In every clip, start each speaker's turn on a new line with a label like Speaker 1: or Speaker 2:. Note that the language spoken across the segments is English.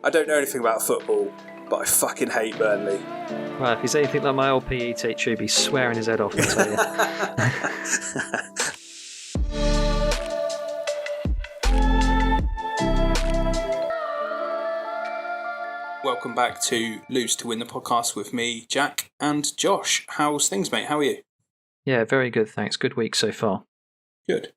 Speaker 1: I don't know anything about football, but I fucking hate Burnley.
Speaker 2: Well, if he's anything like my old PE teacher, he'd be swearing his head off, I tell you.
Speaker 1: Welcome back to Lose to Win the podcast with me, Jack, and Josh. How's things, mate? How are you?
Speaker 2: Yeah, very good, thanks. Good week so far.
Speaker 1: Good.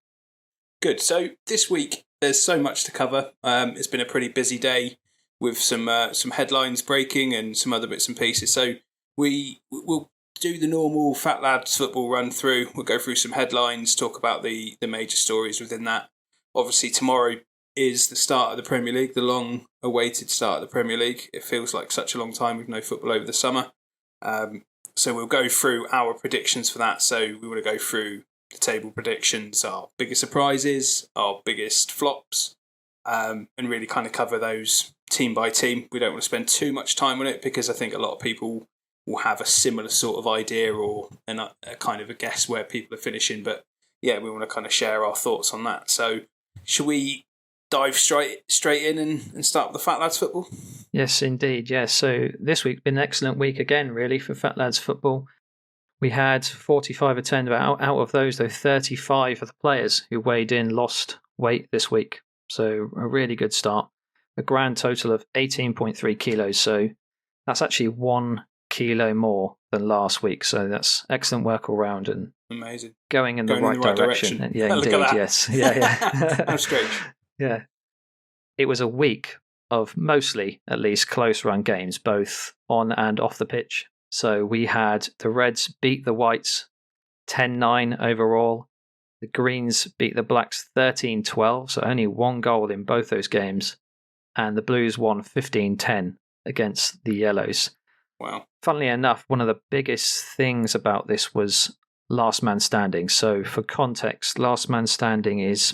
Speaker 1: So this week, there's so much to cover. It's been a pretty busy day with some headlines breaking and some other bits and pieces. So we'll do the normal Fat Lads football run through. We'll go through some headlines, talk about the major stories within that. Obviously, tomorrow is the start of the Premier League, the long-awaited start of the Premier League. It feels like such a long time with no football over the summer. So we'll go through our predictions for that. So we want to go through the table predictions, our biggest surprises, our biggest flops, and really kind of cover those team by team. We don't want to spend too much time on it because I think a lot of people will have a similar sort of idea or a kind of a guess where people are finishing. But yeah, we want to kind of share our thoughts on that. So should we dive straight in and start with the Fat Lads football?
Speaker 2: Yes, indeed. Yeah. So this week's been an excellent week again, really, for Fat Lads football. We had 45 attend, but out of those, though, 35 of the players who weighed in lost weight this week. So a really good start. A grand total of 18.3 kilos. So that's actually 1 kilo more than last week. So that's excellent work all round and
Speaker 1: amazing.
Speaker 2: Going in the right direction. Yeah,
Speaker 1: look
Speaker 2: indeed.
Speaker 1: at that.
Speaker 2: Yes. Yeah.
Speaker 1: How strange.
Speaker 2: Yeah. It was a week of mostly, at least, close run games, both on and off the pitch. So we had the Reds beat the Whites 10-9 overall. The Greens beat the Blacks 13-12, so only one goal in both those games. And the Blues won 15-10 against the Yellows.
Speaker 1: Wow.
Speaker 2: Funnily enough, one of the biggest things about this was last man standing. So for context, last man standing is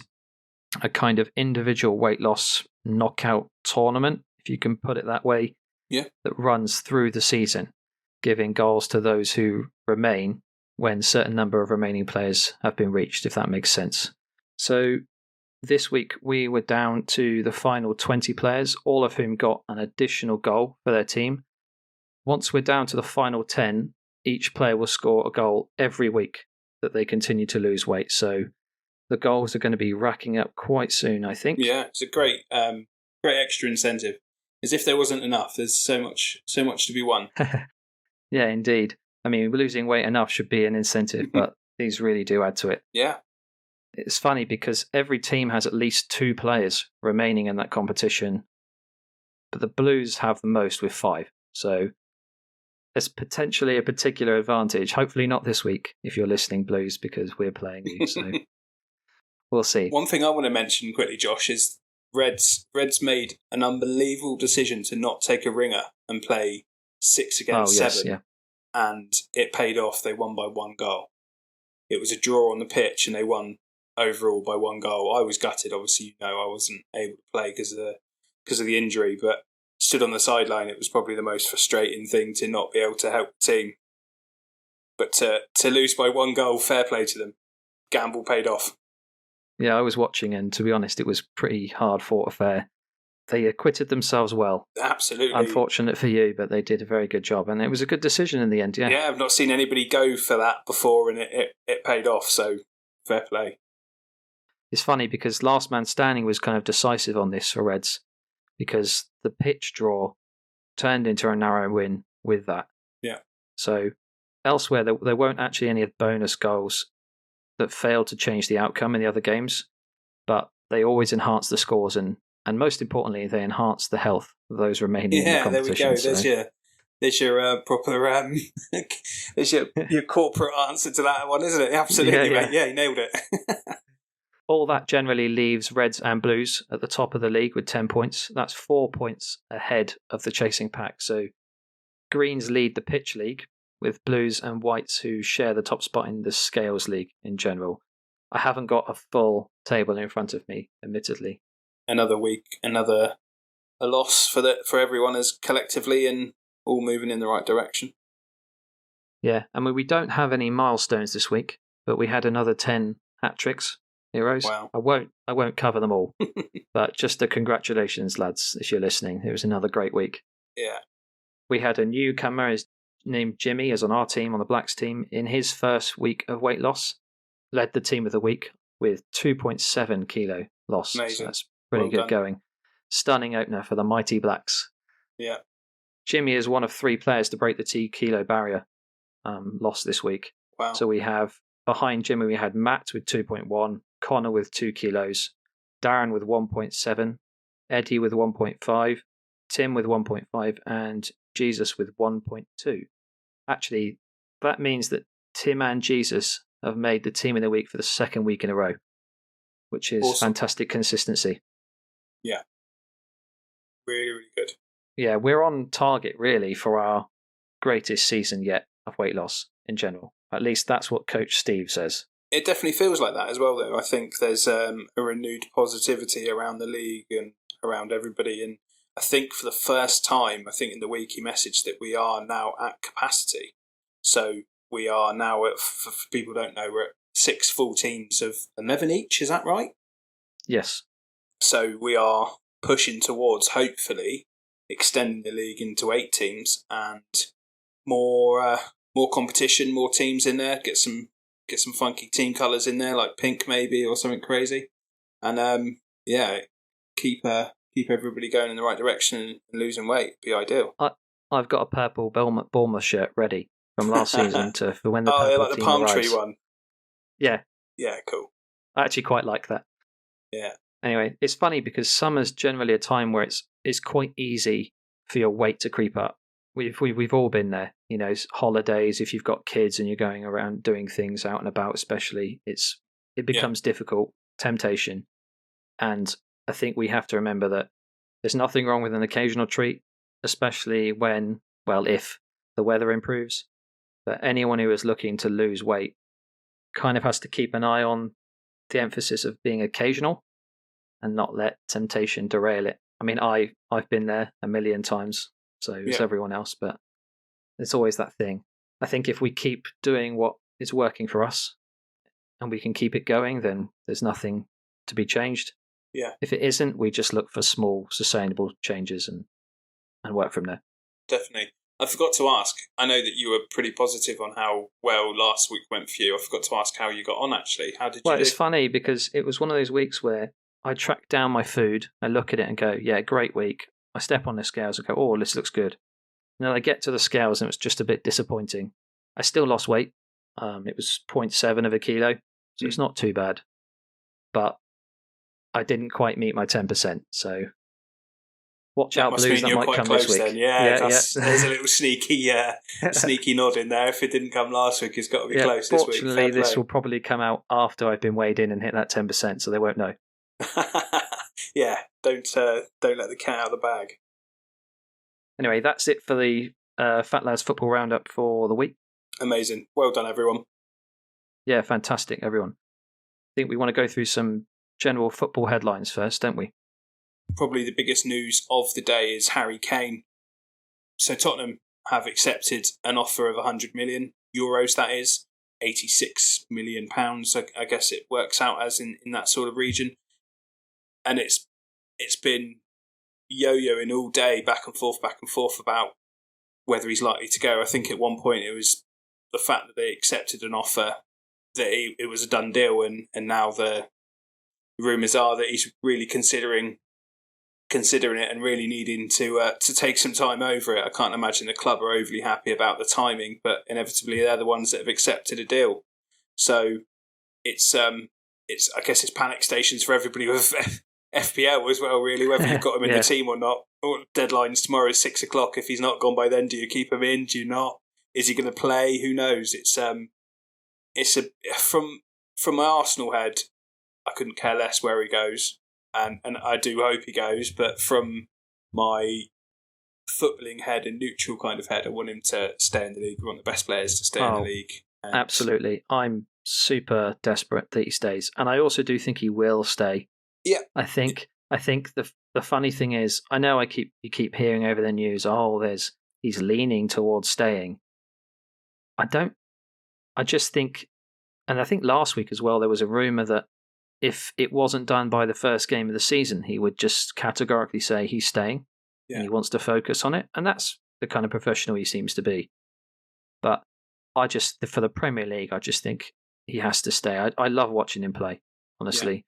Speaker 2: a kind of individual weight loss knockout tournament, if you can put it that way, that runs through the season, giving goals to those who remain when a certain number of remaining players have been reached, if that makes sense. So this week we were down to the final 20 players, all of whom got an additional goal for their team. Once we're down to the final 10, each player will score a goal every week that they continue to lose weight. So the goals are going to be racking up quite soon, I think.
Speaker 1: Yeah, it's a great extra incentive. As if there wasn't enough. There's so much to be won.
Speaker 2: Yeah, indeed. I mean, losing weight enough should be an incentive, but these really do add to it.
Speaker 1: Yeah.
Speaker 2: It's funny because every team has at least 2 players remaining in that competition, but the Blues have the most with 5. So there's potentially a particular advantage. Hopefully not this week, if you're listening, Blues, because we're playing you. So we'll see.
Speaker 1: One thing I want to mention quickly, Josh, is Reds made an unbelievable decision to not take a ringer and play 6 against 7.
Speaker 2: Yeah.
Speaker 1: And it paid off. They won by 1 goal. It was a draw on the pitch and they won overall by 1 goal. I was gutted, obviously, I wasn't able to play because of the injury, but stood on the sideline. It was probably the most frustrating thing to not be able to help the team. But to lose by 1 goal, fair play to them. Gamble paid off.
Speaker 2: Yeah, I was watching, and to be honest, it was pretty hard-fought affair. They acquitted themselves well.
Speaker 1: Absolutely.
Speaker 2: Unfortunate for you, but they did a very good job, and it was a good decision in the end, yeah.
Speaker 1: Yeah, I've not seen anybody go for that before, and it paid off, so fair play.
Speaker 2: It's funny, because last man standing was kind of decisive on this for Reds, because the pitch draw turned into a narrow win with that.
Speaker 1: Yeah.
Speaker 2: So elsewhere, there weren't actually any bonus goals that failed to change the outcome in the other games, but they always enhanced the scores and most importantly, they enhanced the health of those remaining in the competition.
Speaker 1: Yeah, there we go. There's your proper there's your corporate answer to that one, isn't it? Absolutely, mate. Yeah, you nailed it.
Speaker 2: All that generally leaves Reds and Blues at the top of the league with 10 points. That's 4 points ahead of the chasing pack. So Greens lead the pitch league with Blues and Whites who share the top spot in the Scales League in general. I haven't got a full table in front of me, admittedly.
Speaker 1: Another week, a loss for everyone as collectively and all moving in the right direction.
Speaker 2: Yeah, I mean, we don't have any milestones this week, but we had another 10 hat-tricks heroes.
Speaker 1: Wow.
Speaker 2: I won't cover them all, but just a congratulations, lads, if you're listening. It was another great week.
Speaker 1: Yeah.
Speaker 2: We had a newcomer named Jimmy as on our team, on the Blacks team, in his first week of weight loss. Led the team of the week with 2.7 kilo loss.
Speaker 1: Amazing.
Speaker 2: So that's pretty good
Speaker 1: done.
Speaker 2: going. Stunning opener for the mighty Blacks.
Speaker 1: Yeah.
Speaker 2: Jimmy is one of 3 players to break the 2 kilo barrier loss this week.
Speaker 1: Wow.
Speaker 2: So we have, behind Jimmy, we had Matt with 2.1, Connor with 2 kilos, Darren with 1.7, Eddie with 1.5, Tim with 1.5, and Jesus with 1.2. Actually, that means that Tim and Jesus have made the team of the week for the second week in a row, which is
Speaker 1: awesome.
Speaker 2: Fantastic consistency.
Speaker 1: Yeah. Really, really good.
Speaker 2: Yeah, we're on target, really, for our greatest season yet of weight loss in general. At least that's what Coach Steve says.
Speaker 1: It definitely feels like that as well, though. I think there's a renewed positivity around the league and around everybody. And I think for the first time, I think in the week he messaged that we are now at capacity. So we are now at, for people who don't know, we're at 6 full teams of 11 each. Is that right?
Speaker 2: Yes.
Speaker 1: So we are pushing towards, hopefully, extending the league into 8 teams and more competition, more teams in there. Get some funky team colours in there, like pink maybe or something crazy. And keep everybody going in the right direction and losing weight. Be ideal.
Speaker 2: I've got a purple Bournemouth shirt ready from last season for when the purple
Speaker 1: like the
Speaker 2: team
Speaker 1: palm
Speaker 2: arrives.
Speaker 1: tree one.
Speaker 2: Yeah.
Speaker 1: Yeah, cool.
Speaker 2: I actually quite like that.
Speaker 1: Yeah.
Speaker 2: Anyway, it's funny because summer's generally a time where it's quite easy for your weight to creep up. We've all been there, you know. Holidays, if you've got kids and you're going around doing things out and about, especially, it becomes difficult, temptation, and I think we have to remember that there's nothing wrong with an occasional treat, especially if the weather improves. But anyone who is looking to lose weight kind of has to keep an eye on the emphasis of being occasional and not let temptation derail it. I mean, I've been there a million times, so is everyone else, but it's always that thing. I think if we keep doing what is working for us and we can keep it going, then there's nothing to be changed.
Speaker 1: Yeah.
Speaker 2: If it isn't, we just look for small, sustainable changes and work from there.
Speaker 1: Definitely. I forgot to ask, I know that you were pretty positive on how well last week went for you. I forgot to ask how you got on, actually. How did you do?
Speaker 2: It's funny because it was one of those weeks where I track down my food, I look at it and go, yeah, great week. I step on the scales and go, oh, this looks good. And then I get to the scales and it was just a bit disappointing. I still lost weight. It was 0.7 of a kilo, so it's not too bad. But I didn't quite meet my 10%, so watch out, Blues, that might come this week.
Speaker 1: Then. There's a little sneaky nod in there. If it didn't come last week, it's got to be close this week.
Speaker 2: Fortunately, this will probably come out after I've been weighed in and hit that 10%, so they won't know.
Speaker 1: Yeah, don't let the cat out of the bag.
Speaker 2: Anyway, that's it for the Fat Lads Football Roundup for the week.
Speaker 1: Amazing. Well done, everyone.
Speaker 2: Yeah, fantastic, everyone. I think we want to go through some general football headlines first, don't we?
Speaker 1: Probably the biggest news of the day is Harry Kane. So Tottenham have accepted an offer of €100 million, that is, £86 million. I guess it works out as in that sort of region. And it's been yo-yoing all day, back and forth about whether he's likely to go. I think at one point it was the fact that they accepted an offer, that it was a done deal, and now the rumours are that he's really considering it and really needing to take some time over it. I can't imagine the club are overly happy about the timing, but inevitably they're the ones that have accepted a deal. So it's I guess it's panic stations for everybody with FPL as well, really, whether you've got him in the team or not. Deadline's tomorrow at 6:00. If he's not gone by then, do you keep him in? Do you not? Is he going to play? Who knows? From my Arsenal head, I couldn't care less where he goes, and I do hope he goes. But from my footballing head and neutral kind of head, I want him to stay in the league. We want the best players to stay in the league.
Speaker 2: Absolutely, I'm super desperate that he stays, and I also do think he will stay.
Speaker 1: Yeah,
Speaker 2: I think the funny thing is, I know you keep hearing over the news, he's leaning towards staying. I just think, and I think last week as well, there was a rumour that if it wasn't done by the first game of the season, he would just categorically say he's staying and he wants to focus on it. And that's the kind of professional he seems to be. But for the Premier League, I just think he has to stay. I love watching him play, honestly. Yeah.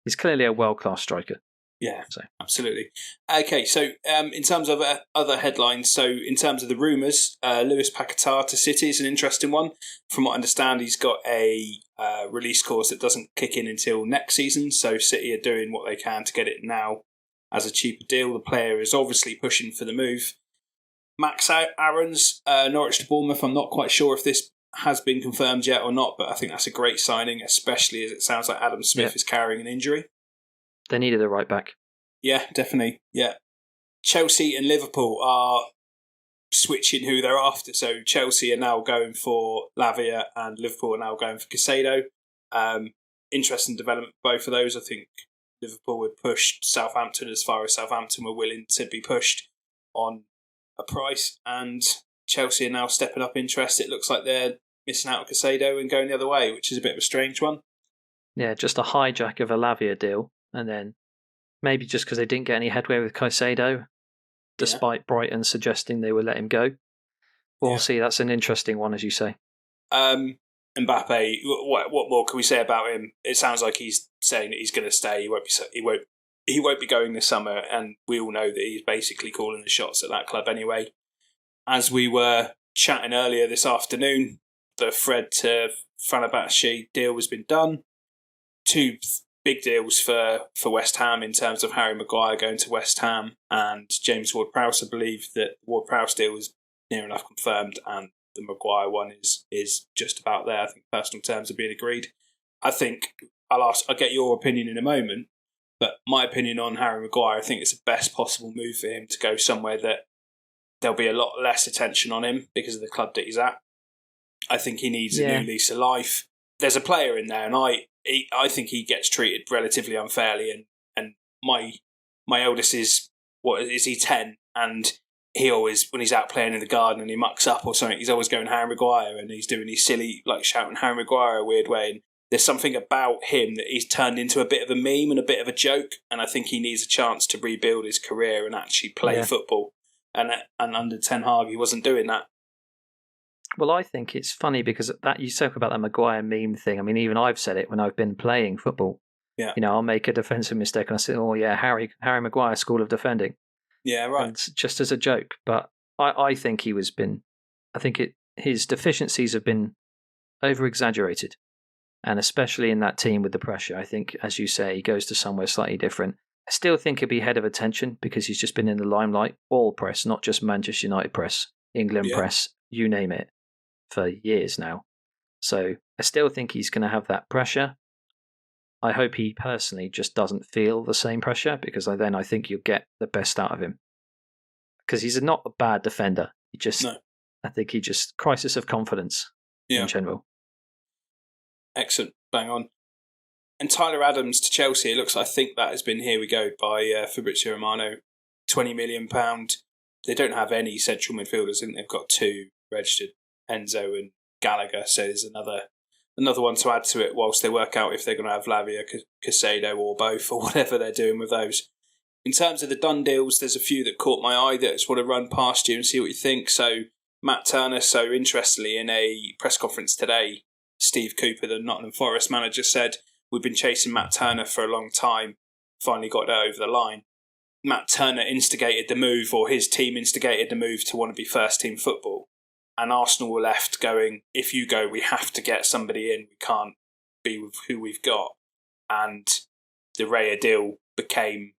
Speaker 2: He's clearly a world-class striker.
Speaker 1: Yeah, so. Absolutely. Okay, so in terms of other headlines, so in terms of the rumours, Lewis Paquetá to City is an interesting one. From what I understand, he's got a release clause that doesn't kick in until next season, so City are doing what they can to get it now as a cheaper deal. The player is obviously pushing for the move. Max Aarons, Norwich to Bournemouth, I'm not quite sure if this has been confirmed yet or not, but I think that's a great signing, especially as it sounds like Adam Smith is carrying an injury.
Speaker 2: They needed a right back.
Speaker 1: Yeah, definitely. Yeah. Chelsea and Liverpool are switching who they're after. So Chelsea are now going for Lavia and Liverpool are now going for Caicedo. Interesting development for both of those. I think Liverpool would push Southampton as far as Southampton were willing to be pushed on a price, and Chelsea are now stepping up interest. It looks like they're missing out on Caicedo and going the other way, which is a bit of a strange one.
Speaker 2: Yeah, just a hijack of a Lavia deal. And then maybe just because they didn't get any headway with Caicedo, despite Brighton suggesting they would let him go. We'll see. That's an interesting one, as you say.
Speaker 1: Mbappe, what more can we say about him? It sounds like he's saying that he's going to stay. He won't be going this summer, and we all know that he's basically calling the shots at that club anyway. As we were chatting earlier this afternoon, the Fred to Fenerbahce deal has been done. 2 big deals for West Ham in terms of Harry Maguire going to West Ham and James Ward-Prowse. I believe that the Ward-Prowse deal is near enough confirmed, and the Maguire one is just about there. I think personal terms are being agreed. I think I'll get your opinion in a moment, but my opinion on Harry Maguire, I think it's the best possible move for him to go somewhere that there'll be a lot less attention on him because of the club that he's at. I think he needs a new lease of life. There's a player in there, and I think he gets treated relatively unfairly. And my eldest is, he 10? And he always, when he's out playing in the garden and he mucks up or something, he's always going Harry Maguire, and he's doing these silly, like shouting Harry Maguire a weird way. And there's something about him that he's turned into a bit of a meme and a bit of a joke. And I think he needs a chance to rebuild his career and actually play football. And under Ten Hag, he wasn't doing that.
Speaker 2: Well, I think it's funny because that you talk about that Maguire meme thing. I mean, even I've said it when I've been playing football.
Speaker 1: Yeah.
Speaker 2: You know, I'll make a defensive mistake and I say, "Oh yeah, Harry Maguire, School of Defending."
Speaker 1: Yeah, right.
Speaker 2: And just as a joke, but I think his deficiencies have been over exaggerated, and especially in that team with the pressure. I think, as you say, he goes to somewhere slightly different. I still think he'll be head of attention because he's just been in the limelight, all press, not just Manchester United press, England press, you name it, for years now. So I still think he's going to have that pressure. I hope he personally just doesn't feel the same pressure, because then I think you'll get the best out of him. Because he's not a bad defender. I think he just crisis of confidence in general.
Speaker 1: Excellent, bang on. And Tyler Adams to Chelsea, I think that has been here we go by Fabrizio Romano, £20 million. They don't have any central midfielders. I think they've got 2 registered, Enzo and Gallagher. So there's another one to add to it whilst they work out if they're going to have Lavia, Caicedo or both, or whatever they're doing with those. In terms of the done deals, there's a few that caught my eye that I just want to run past you and see what you think. So Matt Turner, interestingly, in a press conference today, Steve Cooper, the Nottingham Forest manager, said, "We've been chasing Matt Turner for a long time, finally got it over the line." Matt Turner instigated the move, or his team instigated the move to want to be first team football. And Arsenal were left going, if you go, we have to get somebody in. We can't be with who we've got. And the Raya deal became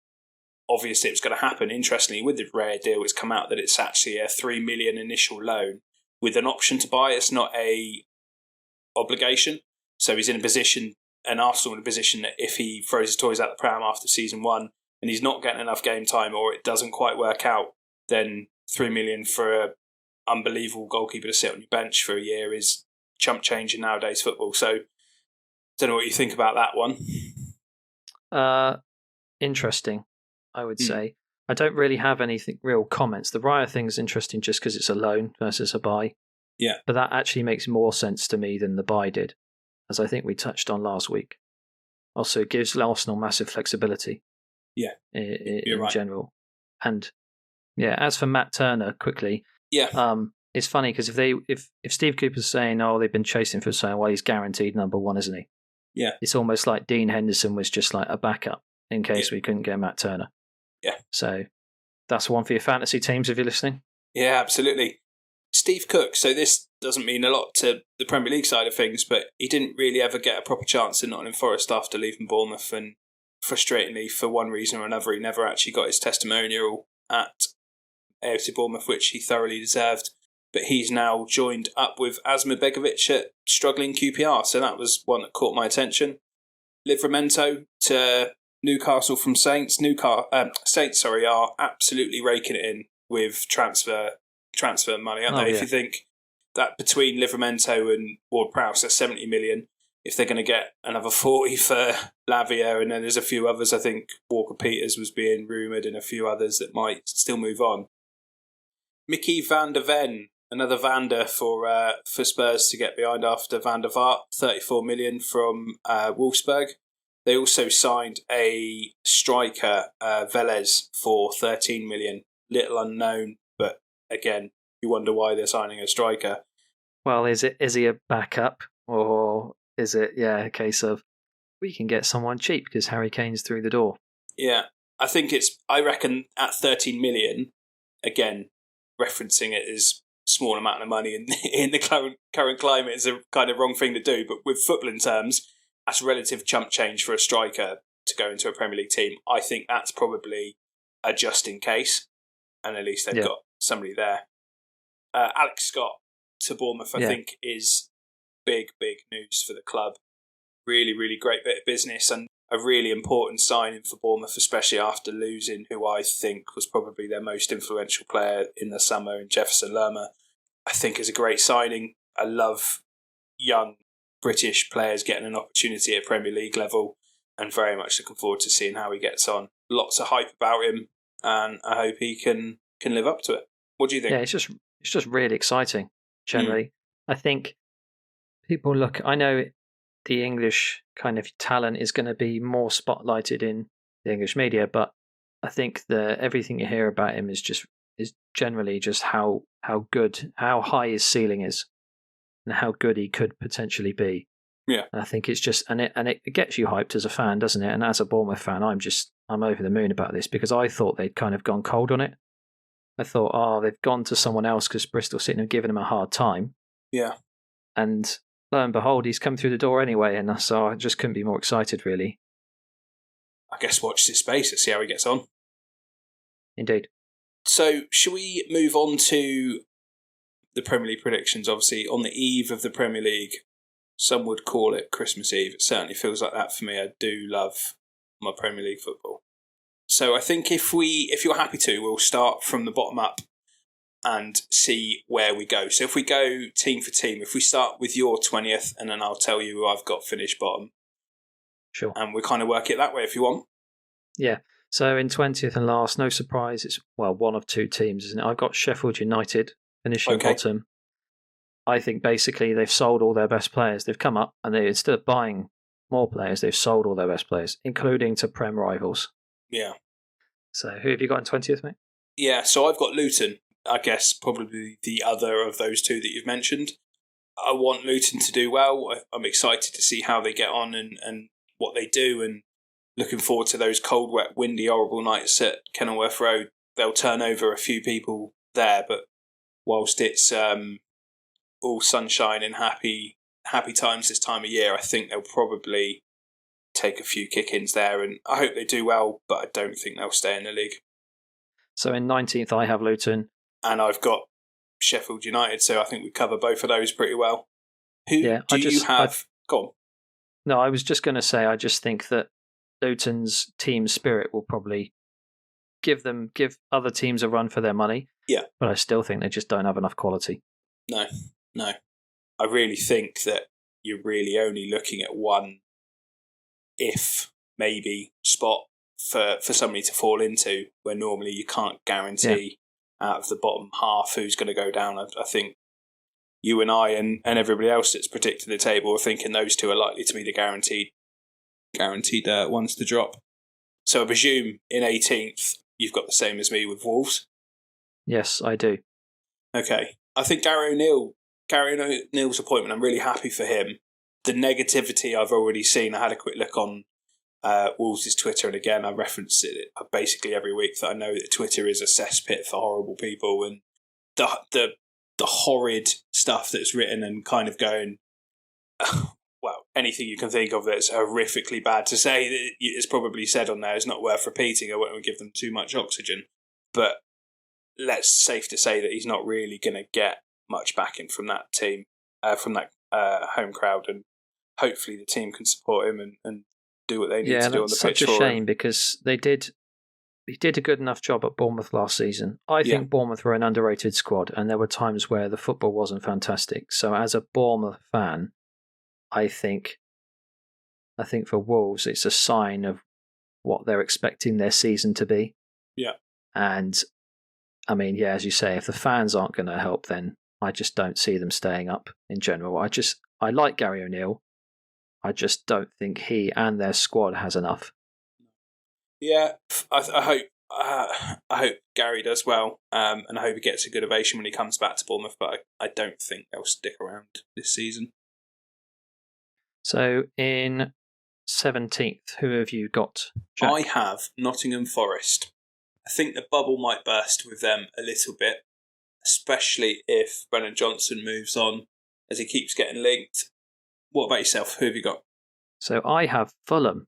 Speaker 1: obvious it was going to happen. Interestingly, with the Raya deal, it's come out that it's actually a $3 million initial loan with an option to buy. It's not a obligation. So he's in a position, and Arsenal in a position that if he throws his toys out the pram after season 1 and he's not getting enough game time, or it doesn't quite work out, then $3 million for a unbelievable goalkeeper to sit on your bench for a year is chump change in nowadays football. So, don't know what you think about that one.
Speaker 2: Interesting, I would say. I don't really have anything real comments. The Raya thing is interesting just because it's a loan versus a buy.
Speaker 1: Yeah.
Speaker 2: But that actually makes more sense to me than the buy did, as I think we touched on last week. Also, it gives Arsenal massive flexibility.
Speaker 1: Yeah,
Speaker 2: in
Speaker 1: right.
Speaker 2: general. And yeah, as for Matt Turner, quickly, it's funny because if Steve Cooper's saying, "Oh, they've been chasing for saying, well, he's guaranteed number one, isn't he?"
Speaker 1: Yeah,
Speaker 2: it's almost like Dean Henderson was just like a backup in case we couldn't get Matt Turner.
Speaker 1: Yeah.
Speaker 2: So that's one for your fantasy teams if you're listening.
Speaker 1: Yeah, absolutely. Steve Cook. So this doesn't mean a lot to the Premier League side of things, but he didn't really ever get a proper chance in Nottingham Forest after leaving Bournemouth, and frustratingly, for one reason or another, he never actually got his testimonial at AFC Bournemouth, which he thoroughly deserved. But he's now joined up with Asmir Begovic at struggling QPR, so that was one that caught my attention. Livramento to Newcastle from Saints. Saints are absolutely raking it in with transfer money, aren't they?
Speaker 2: Yeah.
Speaker 1: If you think that between Livramento and Ward-Prowse, that's 70 million. If they're going to get another 40 for Lavia, and then there's a few others, I think Walker-Peters was being rumoured and a few others that might still move on. Mickey van der Ven, another Vander for Spurs to get behind after Van der Vaart, 34 million from Wolfsburg. They also signed a striker, Velez, for 13 million. Little unknown, but again, you wonder why they're signing a striker.
Speaker 2: Well, is he a backup, or is it a case of we can get someone cheap because Harry Kane's through the door?
Speaker 1: Yeah, I reckon at 13 million, again, referencing it as small amount of money in the current climate is a kind of wrong thing to do, but with footballing terms, that's relative chump change for a striker to go into a Premier League team. I think that's probably a just in case, and at least they've got somebody there. Alex Scott to Bournemouth, I think, is big news for the club. Really, really great bit of business and a really important signing for Bournemouth, especially after losing who I think was probably their most influential player in the summer in Jefferson Lerma. I think is a great signing. I love young British players getting an opportunity at Premier League level, and very much looking forward to seeing how he gets on. Lots of hype about him, and I hope he can live up to it. What do you think?
Speaker 2: Yeah, it's just really exciting, generally. I think people look... I know the English kind of talent is going to be more spotlighted in the English media, but I think everything you hear about him is generally just how good, how high his ceiling is, and how good he could potentially be.
Speaker 1: Yeah,
Speaker 2: and I think it's just and it gets you hyped as a fan, doesn't it? And as a Bournemouth fan, I'm over the moon about this because I thought they'd kind of gone cold on it. I thought, they've gone to someone else because Bristol City have given him a hard time.
Speaker 1: Yeah,
Speaker 2: and lo and behold, he's come through the door anyway, and so I just couldn't be more excited, really.
Speaker 1: I guess watch this space and see how he gets on.
Speaker 2: Indeed.
Speaker 1: So, should we move on to the Premier League predictions? Obviously, on the eve of the Premier League, some would call it Christmas Eve. It certainly feels like that for me. I do love my Premier League football. So, I think if you're happy to, we'll start from the bottom up and see where we go. So if we go team for team, if we start with your 20th, and then I'll tell you who I've got finished bottom.
Speaker 2: Sure.
Speaker 1: And we kind of work it that way if you want.
Speaker 2: Yeah. So in 20th and last, no surprise, it's, one of two teams, isn't it? I've got Sheffield United finishing bottom. I think basically they've sold all their best players. They've come up and instead of buying more players, they've sold all their best players, including to Prem rivals.
Speaker 1: Yeah.
Speaker 2: So who have you got in 20th, mate?
Speaker 1: Yeah, so I've got Luton. I guess probably the other of those two that you've mentioned. I want Luton to do well. I'm excited to see how they get on and what they do, and looking forward to those cold, wet, windy, horrible nights at Kenilworth Road. They'll turn over a few people there, but whilst it's all sunshine and happy times this time of year, I think they'll probably take a few kick-ins there, and I hope they do well, but I don't think they'll stay in the league.
Speaker 2: So in 19th, I have Luton.
Speaker 1: And I've got Sheffield United, so I think we cover both of those pretty well. Who do you have? Go on.
Speaker 2: No, I was just going to say, I just think that Luton's team spirit will probably give other teams a run for their money.
Speaker 1: Yeah.
Speaker 2: But I still think they just don't have enough quality.
Speaker 1: No. I really think that you're really only looking at one, if maybe, spot for somebody to fall into, where normally you can't guarantee out of the bottom half who's going to go down. I think you and I and everybody else that's predicted the table are thinking those two are likely to be the guaranteed guaranteed ones to drop. So I presume in 18th, you've got the same as me with Wolves.
Speaker 2: Yes, I do.
Speaker 1: Okay. I think Gary O'Neill's appointment, I'm really happy for him. The negativity I've already seen, I had a quick look on Wolves' Twitter, and again, I reference it basically every week that I know that Twitter is a cesspit for horrible people, and the horrid stuff that's written and kind of going, well, anything you can think of that's horrifically bad to say that is probably said on there is not worth repeating. I won't give them too much oxygen, but let's safe to say that he's not really going to get much backing from that team, from that home crowd, and hopefully the team can support him and do what they need to do on the pitch for him.
Speaker 2: Yeah, that's such a shame because he did a good enough job at Bournemouth last season. I think Bournemouth were an underrated squad, and there were times where the football wasn't fantastic. So as a Bournemouth fan, I think for Wolves, it's a sign of what they're expecting their season to be.
Speaker 1: Yeah.
Speaker 2: And, I mean, yeah, as you say, if the fans aren't going to help, then I just don't see them staying up in general. I like Gary O'Neill. I just don't think he and their squad has enough.
Speaker 1: Yeah, I hope Gary does well, and I hope he gets a good ovation when he comes back to Bournemouth, but I don't think they'll stick around this season.
Speaker 2: So in 17th, who have you got, Jack?
Speaker 1: I have Nottingham Forest. I think the bubble might burst with them a little bit, especially if Brennan Johnson moves on, as he keeps getting linked. What about yourself? Who have you got?
Speaker 2: So I have Fulham.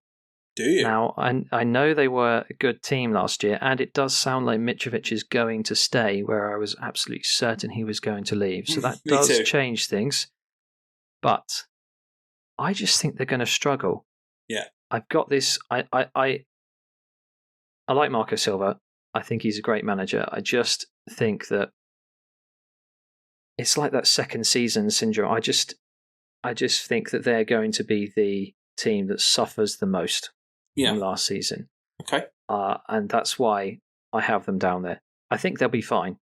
Speaker 1: Do you?
Speaker 2: Now, I know they were a good team last year, and it does sound like Mitrovic is going to stay, where I was absolutely certain he was going to leave. So that does change things. But I just think they're going to struggle.
Speaker 1: Yeah.
Speaker 2: I've got this. I like Marco Silva. I think he's a great manager. I just think that it's like that second season syndrome. I just think that they're going to be the team that suffers the most from last season.
Speaker 1: Okay.
Speaker 2: And that's why I have them down there. I think they'll be fine.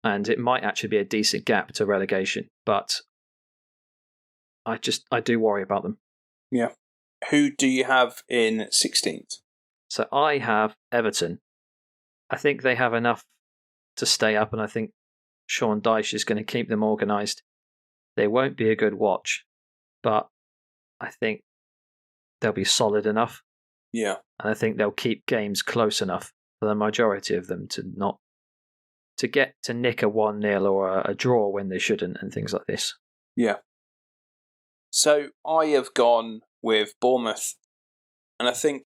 Speaker 2: And it might actually be a decent gap to relegation. But I do worry about them.
Speaker 1: Yeah. Who do you have in 16th?
Speaker 2: So I have Everton. I think they have enough to stay up, and I think Sean Dyche is going to keep them organised. They won't be a good watch, but I think they'll be solid enough.
Speaker 1: Yeah.
Speaker 2: And I think they'll keep games close enough for the majority of them to nick a 1-0 or a draw when they shouldn't, and things like this.
Speaker 1: Yeah. So I have gone with Bournemouth, and I think...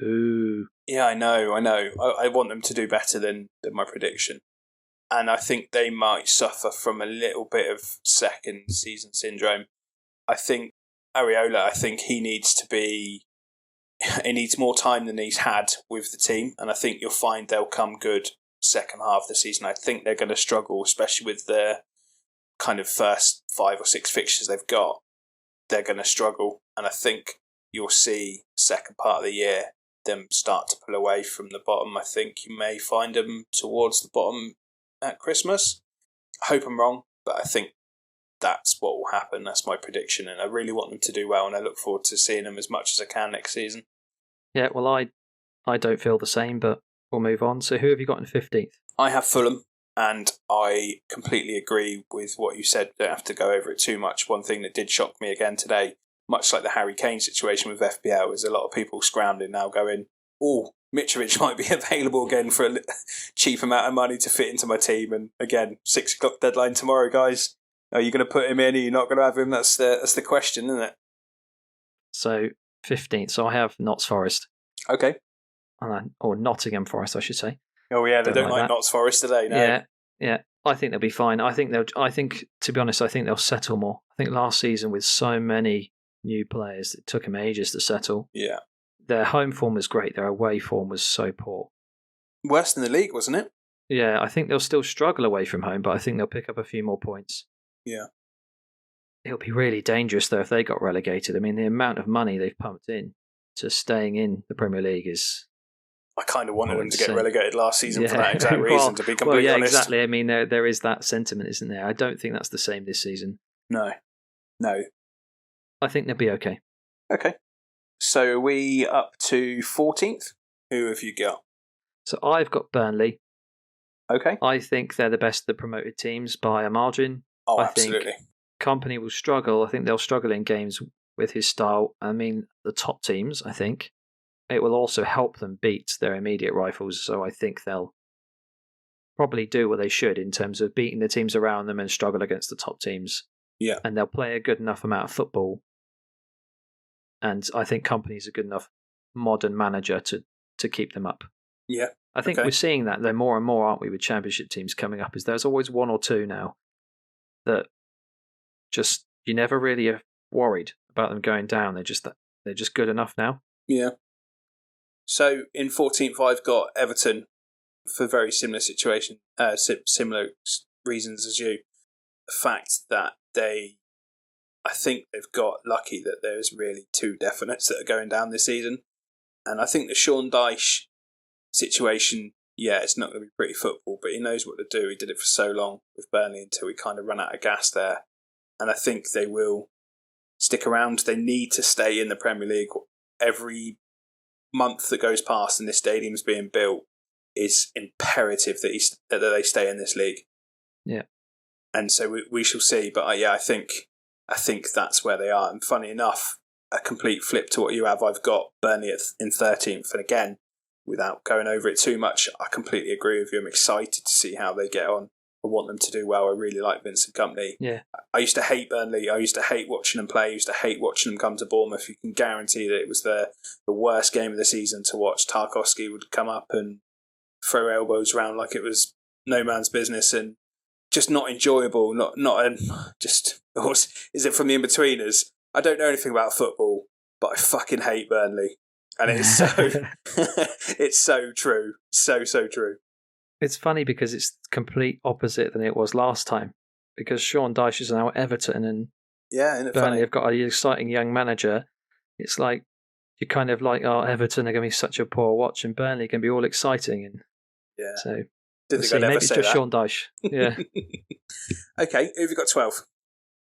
Speaker 2: Ooh.
Speaker 1: Yeah, I know. I want them to do better than my prediction. And I think they might suffer from a little bit of second season syndrome. I think Areola, he needs more time than he's had with the team. And I think you'll find they'll come good second half of the season. I think they're going to struggle, especially with their kind of first 5 or 6 fixtures they've got. They're going to struggle. And I think you'll see second part of the year them start to pull away from the bottom. I think you may find them towards the bottom at Christmas. I hope I'm wrong, but I think that's what will happen. That's my prediction, and I really want them to do well, and I look forward to seeing them as much as I can next season.
Speaker 2: Yeah, well, I don't feel the same, but we'll move on. So who have you got in 15th?
Speaker 1: I have Fulham, and I completely agree with what you said. Don't have to go over it too much. One thing that did shock me again today, much like the Harry Kane situation with FPL, is a lot of people scrounging now going, oh, Mitrovic might be available again for a cheap amount of money to fit into my team. And again, 6 o'clock deadline tomorrow, guys. Are you going to put him in? Are you not going to have him? That's the question, isn't it?
Speaker 2: So 15th. So I have Notts Forest.
Speaker 1: Okay.
Speaker 2: Or Nottingham Forest, I should say.
Speaker 1: Oh yeah, they don't like Notts Forest today. No.
Speaker 2: Yeah. I think they'll be fine. I think to be honest, I think they'll settle more. I think last season with so many new players, it took them ages to settle.
Speaker 1: Yeah.
Speaker 2: Their home form was great. Their away form was so poor.
Speaker 1: Worse than the league, wasn't it?
Speaker 2: Yeah, I think they'll still struggle away from home, but I think they'll pick up a few more points.
Speaker 1: Yeah.
Speaker 2: It'll be really dangerous, though, if they got relegated. I mean, the amount of money they've pumped in to staying in the Premier League is...
Speaker 1: I kind of wanted them to get relegated last season for that exact reason, to be completely
Speaker 2: honest. Well, yeah,
Speaker 1: honest.
Speaker 2: exactly. I mean, there is that sentiment, isn't there? I don't think that's the same this season.
Speaker 1: No.
Speaker 2: I think they'll be okay.
Speaker 1: Okay. So are we up to 14th? Who have you got?
Speaker 2: So I've got Burnley.
Speaker 1: Okay.
Speaker 2: I think they're the best of the promoted teams by a margin.
Speaker 1: Oh,
Speaker 2: I
Speaker 1: absolutely.
Speaker 2: think Company will struggle. I think they'll struggle in games with his style. I mean, the top teams, I think. It will also help them beat their immediate rivals. So I think they'll probably do what they should in terms of beating the teams around them and struggle against the top teams.
Speaker 1: Yeah.
Speaker 2: And they'll play a good enough amount of football. And I think Company's a good enough modern manager to keep them up.
Speaker 1: Yeah.
Speaker 2: I think we're seeing that though more and more, aren't we, with championship teams coming up? Is there's always one or two now that just you never really are worried about them going down. They're just good enough now.
Speaker 1: Yeah. So in 14th, I've got Everton for very similar situation, similar reasons as you. The fact that I think they've got lucky that there's really two definites that are going down this season, and I think the Sean Dyche situation, yeah, it's not going to be pretty football, but he knows what to do. He did it for so long with Burnley until he kind of ran out of gas there. And I think they will stick around. They need to stay in the Premier League. Every month that goes past and this stadium's being built is imperative that they stay in this league.
Speaker 2: Yeah.
Speaker 1: And so we shall see. But I think that's where they are. And funny enough, a complete flip to what you have. I've got Burnley in 13th. And again, without going over it too much, I completely agree with you. I'm excited to see how they get on. I want them to do well. I really like Vincent Kompany.
Speaker 2: Yeah.
Speaker 1: I used to hate Burnley. I used to hate watching them play. I used to hate watching them come to Bournemouth. You can guarantee that it was the worst game of the season to watch. Tarkowski would come up and throw elbows around like it was no man's business and just not enjoyable. Is it from the in-betweeners? I don't know anything about football, but I fucking hate Burnley. And it's it's so true. So true.
Speaker 2: It's funny because it's complete opposite than it was last time. Because Sean Dyche is now at Everton and Burnley have got an exciting young manager. It's like you're kind of like, oh, Everton are going to be such a poor watch and Burnley can be all exciting. And
Speaker 1: yeah.
Speaker 2: So
Speaker 1: maybe it's just
Speaker 2: Sean Dyche. Yeah.
Speaker 1: Okay, who have you got 12?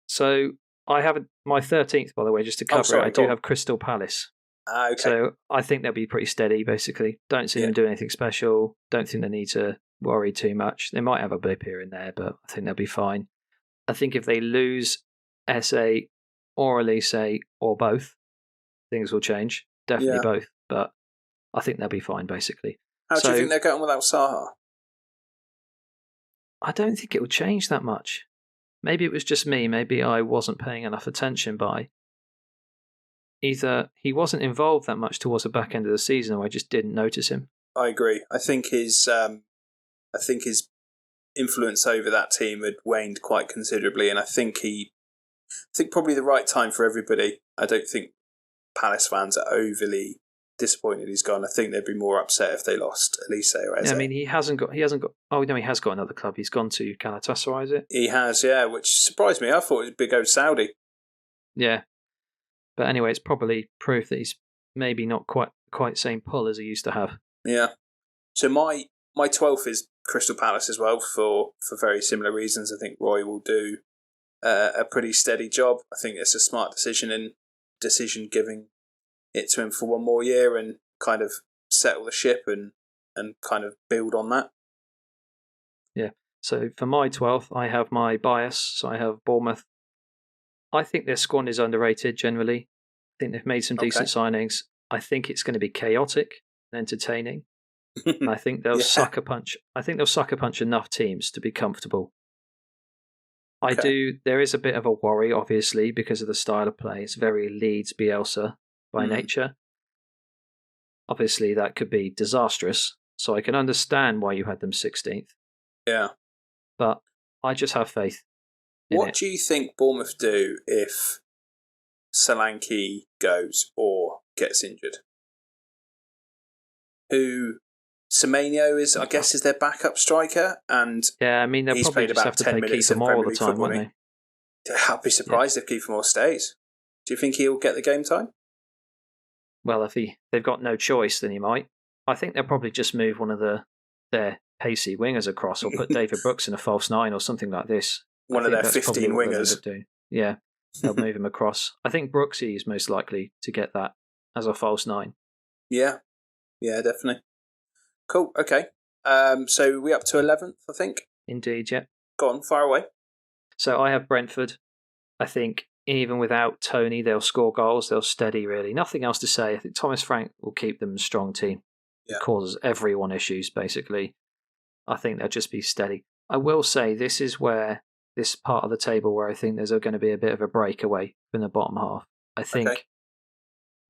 Speaker 2: So I have my 13th, by the way, just to cover it. I do have Crystal Palace.
Speaker 1: Okay.
Speaker 2: So I think they'll be pretty steady, basically. Don't see them do anything special. Don't think they need to worry too much. They might have a blip here and there, but I think they'll be fine. I think if they lose SA or Elise or both, things will change. Definitely both, but I think they'll be fine, basically.
Speaker 1: How do you think they're going without Saha?
Speaker 2: I don't think it will change that much. Maybe it was just me. Maybe I wasn't paying enough attention by either he wasn't involved that much towards the back end of the season, or I just didn't notice him.
Speaker 1: I agree. I think his influence over that team had waned quite considerably, and I think probably the right time for everybody. I don't think Palace fans are overly disappointed he's gone. I think they'd be more upset if they lost Elise or Eze.
Speaker 2: Yeah, I mean, he hasn't got. Oh no, he has got another club. He's gone to Galatasaray, is it?
Speaker 1: He has, yeah, which surprised me. I thought it was big old Saudi.
Speaker 2: Yeah. But anyway, it's probably proof that he's maybe not quite same pull as he used to have.
Speaker 1: Yeah. So my 12th is Crystal Palace as well for very similar reasons. I think Roy will do a pretty steady job. I think it's a smart decision giving it to him for one more year and kind of settle the ship and kind of build on that.
Speaker 2: Yeah. So for my 12th, I have my bias. So I have Bournemouth. I think their squad is underrated generally. I think they've made some decent signings. I think it's going to be chaotic and entertaining. And I think they'll sucker punch. I think they'll sucker punch enough teams to be comfortable. There is a bit of a worry, obviously, because of the style of play. It's very Leeds Bielsa by nature. Obviously, that could be disastrous. So I can understand why you had them 16th.
Speaker 1: Yeah.
Speaker 2: But I just have faith.
Speaker 1: What do you think Bournemouth do if Solanke goes or gets injured? Who Semenyo is, I guess, is their backup striker, and
Speaker 2: I mean they'll probably just have to play Kiefer Moore all the time, won't they?
Speaker 1: I'd be surprised if Kiefer Moore stays. Do you think he'll get the game time?
Speaker 2: Well, if they've got no choice, then he might. I think they'll probably just move one of their pacey wingers across, or put David Brooks in a false 9 or something like this.
Speaker 1: One of their 15 wingers.
Speaker 2: Yeah, they'll move him across. I think Brooksy is most likely to get that as a false 9.
Speaker 1: Yeah, definitely. Cool. Okay. So we up to 11th, I think.
Speaker 2: Indeed, yeah.
Speaker 1: Go on, fire away.
Speaker 2: So I have Brentford. I think even without Tony, they'll score goals. They'll steady, really. Nothing else to say. I think Thomas Frank will keep them a strong team.
Speaker 1: Yeah.
Speaker 2: It causes everyone issues, basically. I think they'll just be steady. I will say this is where this part of the table where I think there's going to be a bit of a breakaway from the bottom half. I think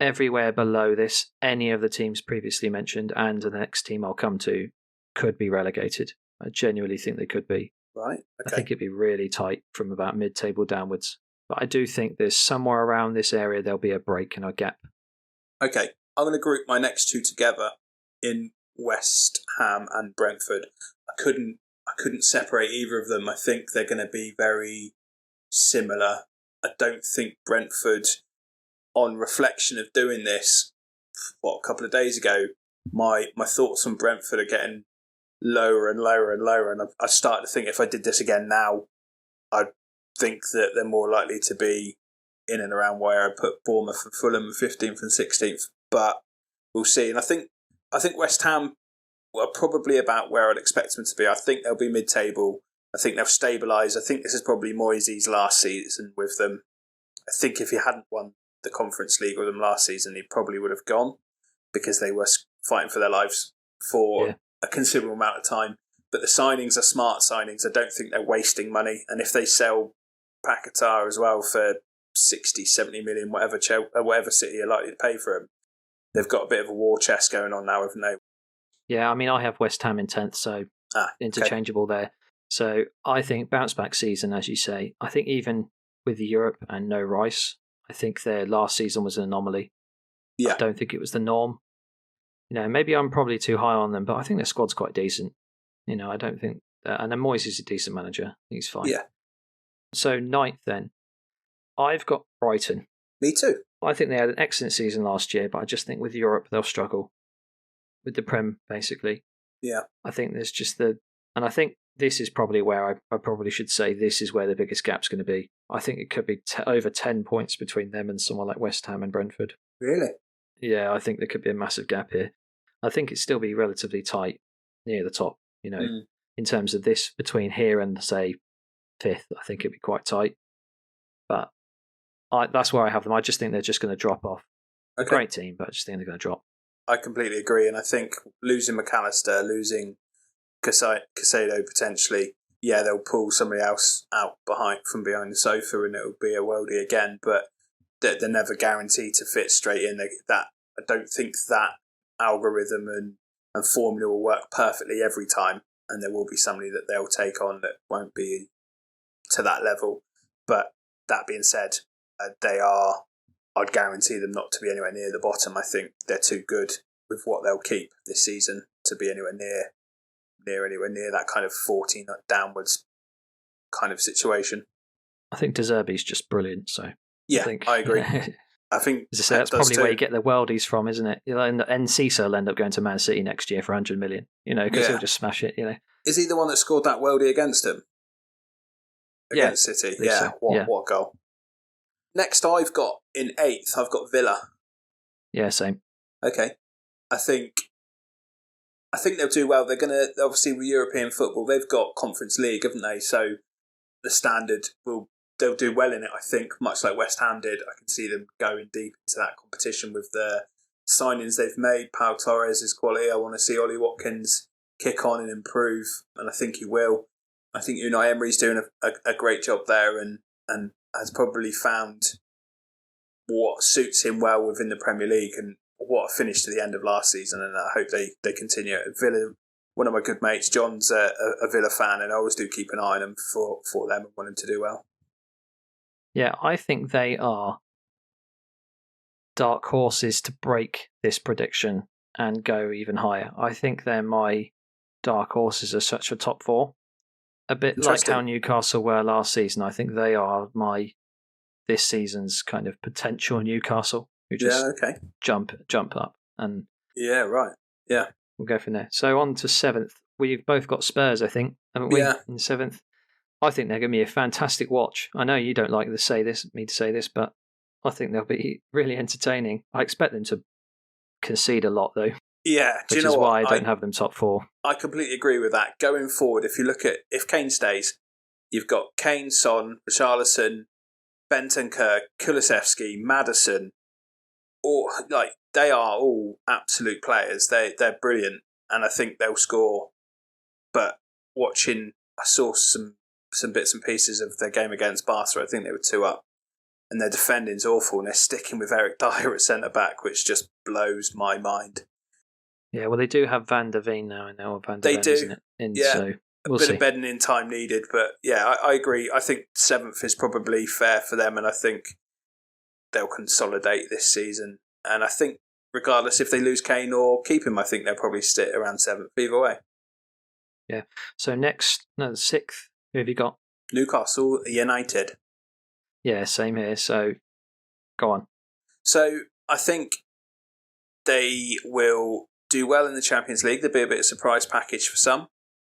Speaker 2: everywhere below this, any of the teams previously mentioned and the next team I'll come to could be relegated. I genuinely think they could be.
Speaker 1: Right. Okay.
Speaker 2: I think it'd be really tight from about mid-table downwards. But I do think there's somewhere around this area there'll be a break and a gap.
Speaker 1: Okay. I'm going to group my next two together in West Ham and Brentford. I couldn't separate either of them. I think they're going to be very similar. I don't think Brentford, on reflection of doing this, a couple of days ago, my thoughts on Brentford are getting lower and lower and lower, and I started to think if I did this again now, I'd think that they're more likely to be in and around where I put Bournemouth and Fulham 15th and 16th, but we'll see. And I think West Ham are probably about where I'd expect them to be. I think they'll be mid-table. I think they'll stabilise. I think this is probably Moyes' last season with them. I think if he hadn't won the Conference League with them last season, he probably would have gone because they were fighting for their lives for a considerable amount of time. But the signings are smart signings. I don't think they're wasting money. And if they sell Paquetá as well for 60, 70 million, whatever City are likely to pay for him, they've got a bit of a war chest going on now, haven't they?
Speaker 2: Yeah, I mean, I have West Ham in 10th, so interchangeable there. So I think bounce back season, as you say. I think even with Europe and no Rice, I think their last season was an anomaly.
Speaker 1: Yeah.
Speaker 2: I don't think it was the norm. Maybe I'm probably too high on them, but I think their squad's quite decent. I don't think that. And then Moyes is a decent manager. He's fine.
Speaker 1: Yeah.
Speaker 2: So 9th then. I've got Brighton.
Speaker 1: Me too.
Speaker 2: I think they had an excellent season last year, but I just think with Europe, they'll struggle. With the Prem, basically.
Speaker 1: Yeah.
Speaker 2: I think there's just and I think this is probably where I probably should say this is where the biggest gap's going to be. I think it could be over 10 points between them and someone like West Ham and Brentford.
Speaker 1: Really?
Speaker 2: Yeah, I think there could be a massive gap here. I think it'd still be relatively tight near the top, in terms of this between here and, say, 5th. I think it'd be quite tight. But that's where I have them. I just think they're just going to drop off.
Speaker 1: Okay.
Speaker 2: Great team, but I just think they're going to drop.
Speaker 1: I completely agree. And I think losing McAllister, losing Casado potentially, they'll pull somebody else out from behind the sofa and it'll be a worldie again. But they're never guaranteed to fit straight in. I don't think that algorithm and formula will work perfectly every time, and there will be somebody that they'll take on that won't be to that level. But that being said, I'd guarantee them not to be anywhere near the bottom. I think they're too good with what they'll keep this season to be anywhere near that kind of 14 downwards kind of situation.
Speaker 2: I think De Zerbi's just brilliant, so
Speaker 1: yeah, I agree. I think
Speaker 2: as I say, that's probably where you get the worldies from, isn't it? And Cisa will end up going to Man City next year for 100 million, because he'll just smash it,
Speaker 1: Is he the one that scored that worldie against him? Against City? Yeah, so. What a goal. Next I've got, in 8th, I've got Villa.
Speaker 2: Yeah, same.
Speaker 1: Okay. I think they'll do well. They're going to, obviously with European football, they've got Conference League, haven't they? So the standard they'll do well in it, I think, much like West Ham did. I can see them going deep into that competition with the signings they've made. Pau Torres is quality. I want to see Ollie Watkins kick on and improve, and I think he will. I think Unai Emery's doing a great job there and has probably found what suits him well within the Premier League and what a finish to the end of last season, and I hope they continue. Villa, one of my good mates, John's a Villa fan, and I always do keep an eye on them for them and want them to do well.
Speaker 2: Yeah, I think they are dark horses to break this prediction and go even higher. I think they're my dark horses as such for top 4. A bit like how Newcastle were last season. I think they are this season's kind of potential Newcastle who just jump up. And
Speaker 1: yeah, right. Yeah.
Speaker 2: We'll go from there. So on to 7th. We've both got Spurs, I think, haven't we?
Speaker 1: Yeah.
Speaker 2: In 7th. I think they're going to be a fantastic watch. I know you don't like me to say this, but I think they'll be really entertaining. I expect them to concede a lot, though.
Speaker 1: Yeah, do you
Speaker 2: which
Speaker 1: know
Speaker 2: is
Speaker 1: what?
Speaker 2: why I don't have them top 4.
Speaker 1: I completely agree with that. Going forward, if you look at if Kane stays, you've got Kane, Son, Richarlison, Bentancur, Kulusevski, Maddison. Or they are all absolute players. They're brilliant, and I think they'll score. But I saw some bits and pieces of their game against Barca. I think they were 2 up, and their defending's awful, and they're sticking with Eric Dyer at centre back, which just blows my mind.
Speaker 2: Yeah, well, they do have Van der Veen now, and now Van der
Speaker 1: They
Speaker 2: Ven,
Speaker 1: do,
Speaker 2: isn't it? So we'll
Speaker 1: a bit
Speaker 2: see.
Speaker 1: of bedding in time needed, but yeah, I agree. I think 7th is probably fair for them, and I think they'll consolidate this season. And I think regardless if they lose Kane or keep him, I think they'll probably sit around 7th either way.
Speaker 2: Yeah. So next, the 6th, who have you got?
Speaker 1: Newcastle United.
Speaker 2: Yeah, same here. So go on.
Speaker 1: So I think they will do well in the Champions League. There'll be a bit of surprise package for some.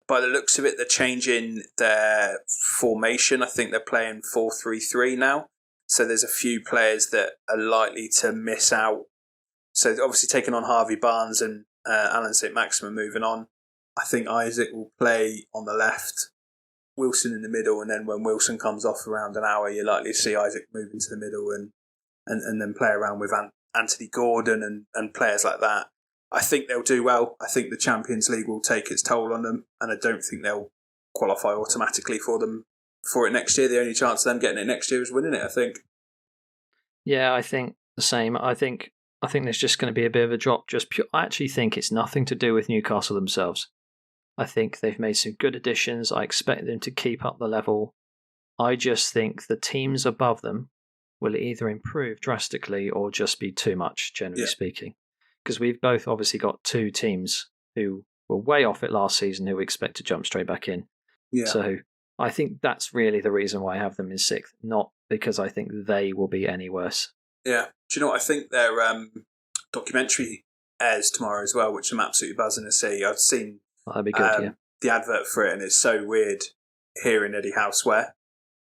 Speaker 1: By the looks of it, they're changing their formation. I think they're playing 4-3-3 now. So there's a few players that are likely to miss out. So obviously taking on Harvey Barnes and Alan St-Maximin moving on. I think Isaac will play on the left, Wilson in the middle, and then when Wilson comes off around an hour, you're likely to see Isaac move into the middle and then play around with Anthony Gordon and players like that. I think they'll do well. I think the Champions League will take its toll on them, and I don't think they'll qualify automatically for it next year. The only chance of them getting it next year is winning it, I think.
Speaker 2: Yeah, I think the same. I think there's just going to be a bit of a drop. I actually think it's nothing to do with Newcastle themselves. I think they've made some good additions. I expect them to keep up the level. I just think the teams above them will either improve drastically or just be too much, generally speaking. Because we've both obviously got 2 teams who were way off it last season who we expect to jump straight back in. Yeah. So I think that's really the reason why I have them in 6th, not because I think they will be any worse.
Speaker 1: Yeah. Do you know what? I think their documentary airs tomorrow as well, which I'm absolutely buzzing to see. I've seen
Speaker 2: that'd be good,
Speaker 1: the advert for it, and it's so weird hearing Eddie Howe swear.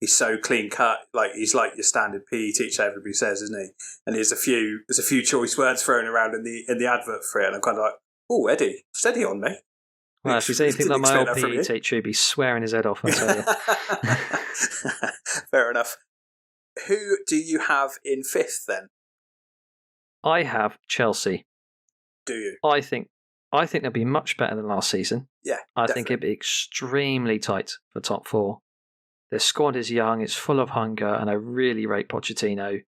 Speaker 1: He's so clean cut, he's like your standard PE teacher, everybody says, isn't he? And there's a few choice words thrown around in the advert for it, and I'm kind of like, oh, Eddie, steady on me.
Speaker 2: Well, if he's anything like my old PE teacher, he'd be swearing his head off, I tell you.
Speaker 1: Fair enough. Who do you have in 5th then?
Speaker 2: I have Chelsea.
Speaker 1: Do you?
Speaker 2: I think they'll be much better than last season.
Speaker 1: Yeah,
Speaker 2: I think it'd be extremely tight for top 4. Their squad is young, it's full of hunger, and I really rate Pochettino.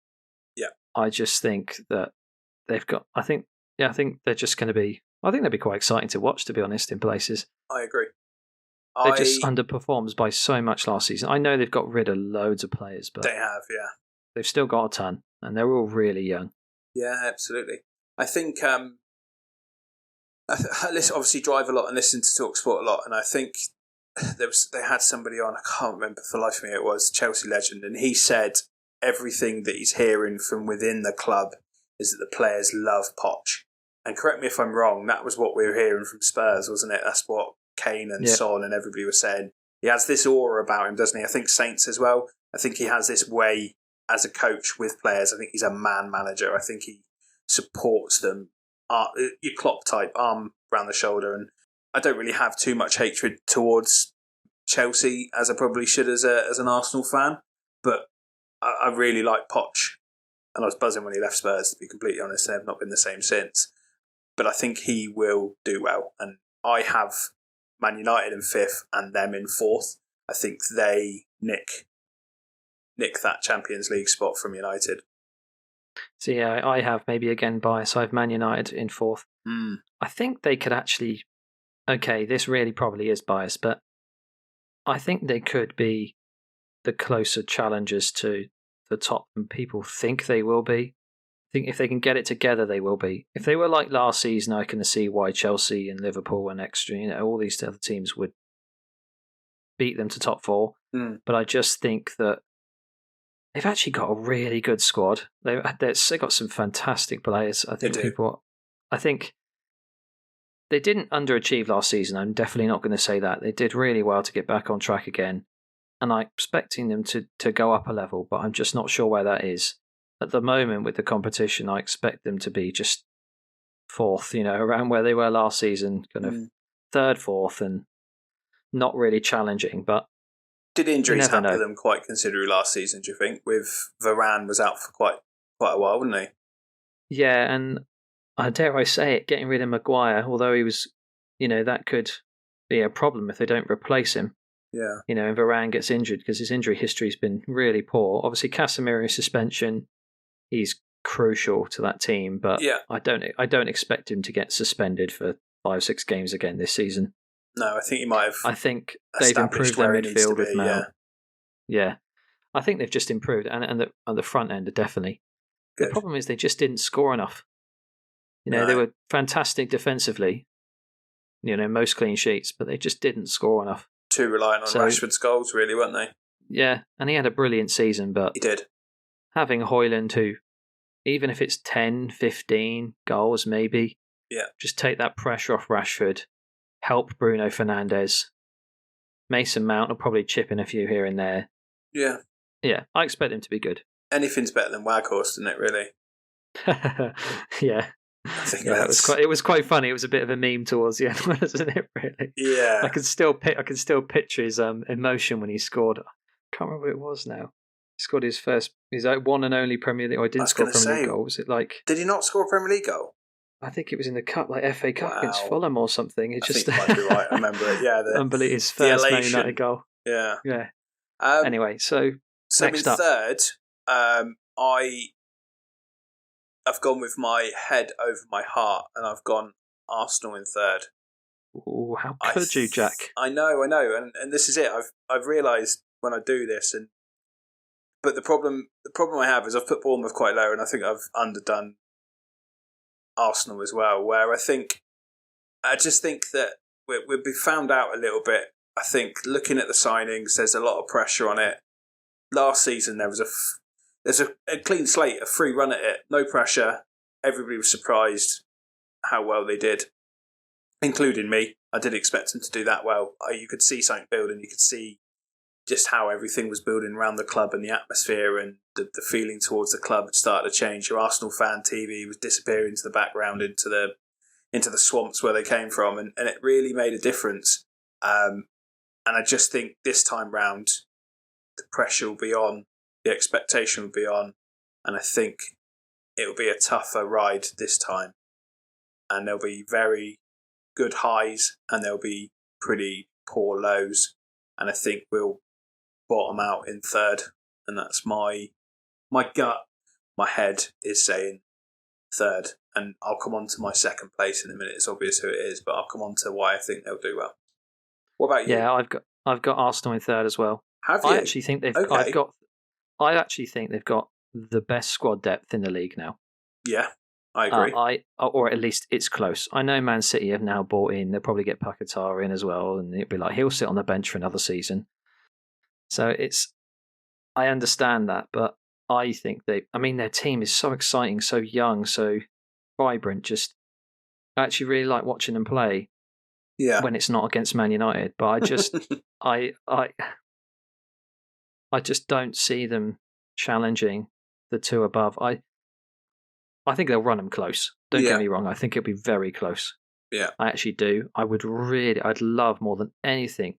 Speaker 1: Yeah. I
Speaker 2: just think that they've got... I think they're just going to be... I think they'll be quite exciting to watch, to be honest, in places.
Speaker 1: I agree.
Speaker 2: They just underperformed by so much last season. I know they've got rid of loads of players, but...
Speaker 1: They have, yeah.
Speaker 2: They've still got a ton, and they're all really young.
Speaker 1: Yeah, absolutely. I think... I obviously drive a lot and listen to TalkSport a lot, and I think... They had somebody on, I can't remember for the life of me, it was Chelsea legend, and he said everything that he's hearing from within the club is that the players love Poch. And correct me if I'm wrong, that was what we were hearing from Spurs, wasn't it? That's what Kane and Son and everybody was saying. He has this aura about him, doesn't he? I think Saints as well. I think he has this way as a coach with players. I think he's a man manager. I think he supports them. Your Klopp type, arm around the shoulder, and I don't really have too much hatred towards Chelsea as I probably should as an Arsenal fan, but I really like Poch, and I was buzzing when he left Spurs, to be completely honest. They've not been the same since, but I think he will do well, and I have Man United in 5th and them in 4th. I think they nick that Champions League spot from United.
Speaker 2: So yeah, I have maybe again bias. I have Man United in 4th. I think they could actually... Okay, this really probably is biased, but I think they could be the closer challengers to the top than people think they will be. I think if they can get it together, they will be. If they were like last season, I can see why Chelsea and Liverpool and all these other teams would beat them to top 4. But I just think that they've actually got a really good squad. They've got some fantastic players. I think they didn't underachieve last season. I'm definitely not going to say that. They did really well to get back on track again. And I'm expecting them to go up a level, but I'm just not sure where that is. at the moment with the competition, I expect them to be just fourth, around where they were last season, kind of third, fourth, and not really challenging. But
Speaker 1: did injuries
Speaker 2: hamper
Speaker 1: them quite considerably last season, do you think? With Varane was out for quite a while, wasn't he?
Speaker 2: Yeah, and dare I say it, getting rid of Maguire, although he was, that could be a problem if they don't replace him.
Speaker 1: Yeah.
Speaker 2: And Varane gets injured because his injury history has been really poor. Obviously, Casemiro's suspension, he's crucial to that team, but I don't expect him to get suspended for 5-6 games again this season.
Speaker 1: No, I think he might have.
Speaker 2: I think they've improved their midfield with Mount. Yeah, I think they've just improved, and the front end definitely. Good. The problem is they just didn't score enough. They were fantastic defensively. Most clean sheets, but they just didn't score enough.
Speaker 1: Too reliant on Rashford's goals, really, weren't they?
Speaker 2: Yeah, and he had a brilliant season, but
Speaker 1: he did.
Speaker 2: Having Højlund, who, even if it's 10, 15 goals, maybe, just take that pressure off Rashford, help Bruno Fernandes. Mason Mount will probably chip in a few here and there.
Speaker 1: Yeah.
Speaker 2: Yeah, I expect him to be good.
Speaker 1: Anything's better than Waghorst, isn't it, really?
Speaker 2: Yeah. It was quite funny. It was a bit of a meme towards the end, wasn't it? Really.
Speaker 1: Yeah.
Speaker 2: I can still picture his emotion when he scored. I can't remember what it was now. He scored his one and only Premier League. Or he didn't score a Premier League goal. Was it like?
Speaker 1: Did he not score a Premier League goal?
Speaker 2: I think it was in the cup, like FA Cup against Fulham or something.
Speaker 1: I think you might be right. I remember it. Yeah,
Speaker 2: unbelievable. His first Man United goal.
Speaker 1: Yeah.
Speaker 2: Yeah. Anyway, so next up,
Speaker 1: third, I've gone with my head over my heart, and I've gone Arsenal in third.
Speaker 2: Ooh, how could you, Jack?
Speaker 1: I know, and this is it. I've realised when I do this, but the problem I have is I've put Bournemouth quite low, and I think I've underdone Arsenal as well. Where I just think that we'll be found out a little bit. I think looking at the signings, there's a lot of pressure on it. Last season there's a clean slate, a free run at it, no pressure. Everybody was surprised how well they did, including me. I didn't expect them to do that well. You could see something building. You could see just how everything was building around the club and the atmosphere and the feeling towards the club had started to change. Your Arsenal fan TV was disappearing into the background, into the swamps where they came from, and it really made a difference. And I just think this time round, the pressure will be on, the expectation will be on, and I think it will be a tougher ride this time. And there'll be very good highs, and there'll be pretty poor lows. And I think we'll bottom out in third, and that's my gut. My head is saying third, and I'll come on to my second place in a minute. It's obvious who it is, but I'll come on to why I think they'll do well. What about you?
Speaker 2: Yeah, I've got Arsenal in third as well.
Speaker 1: Have you?
Speaker 2: I actually think they've. Okay. I actually think they've got the best squad depth in the league now.
Speaker 1: Yeah, I agree.
Speaker 2: Or at least it's close. I know Man City have now bought in. They'll probably get Paquetá in as well, and it'll be like he'll sit on the bench for another season. So I understand that, but I think their team is so exciting, so young, so vibrant. Just I actually really like watching them play.
Speaker 1: Yeah.
Speaker 2: When it's not against Man United, but I just I just don't see them challenging the two above. I think they'll run them close. Don't get me wrong. I think it'll be very close.
Speaker 1: Yeah.
Speaker 2: I actually do. I'd love more than anything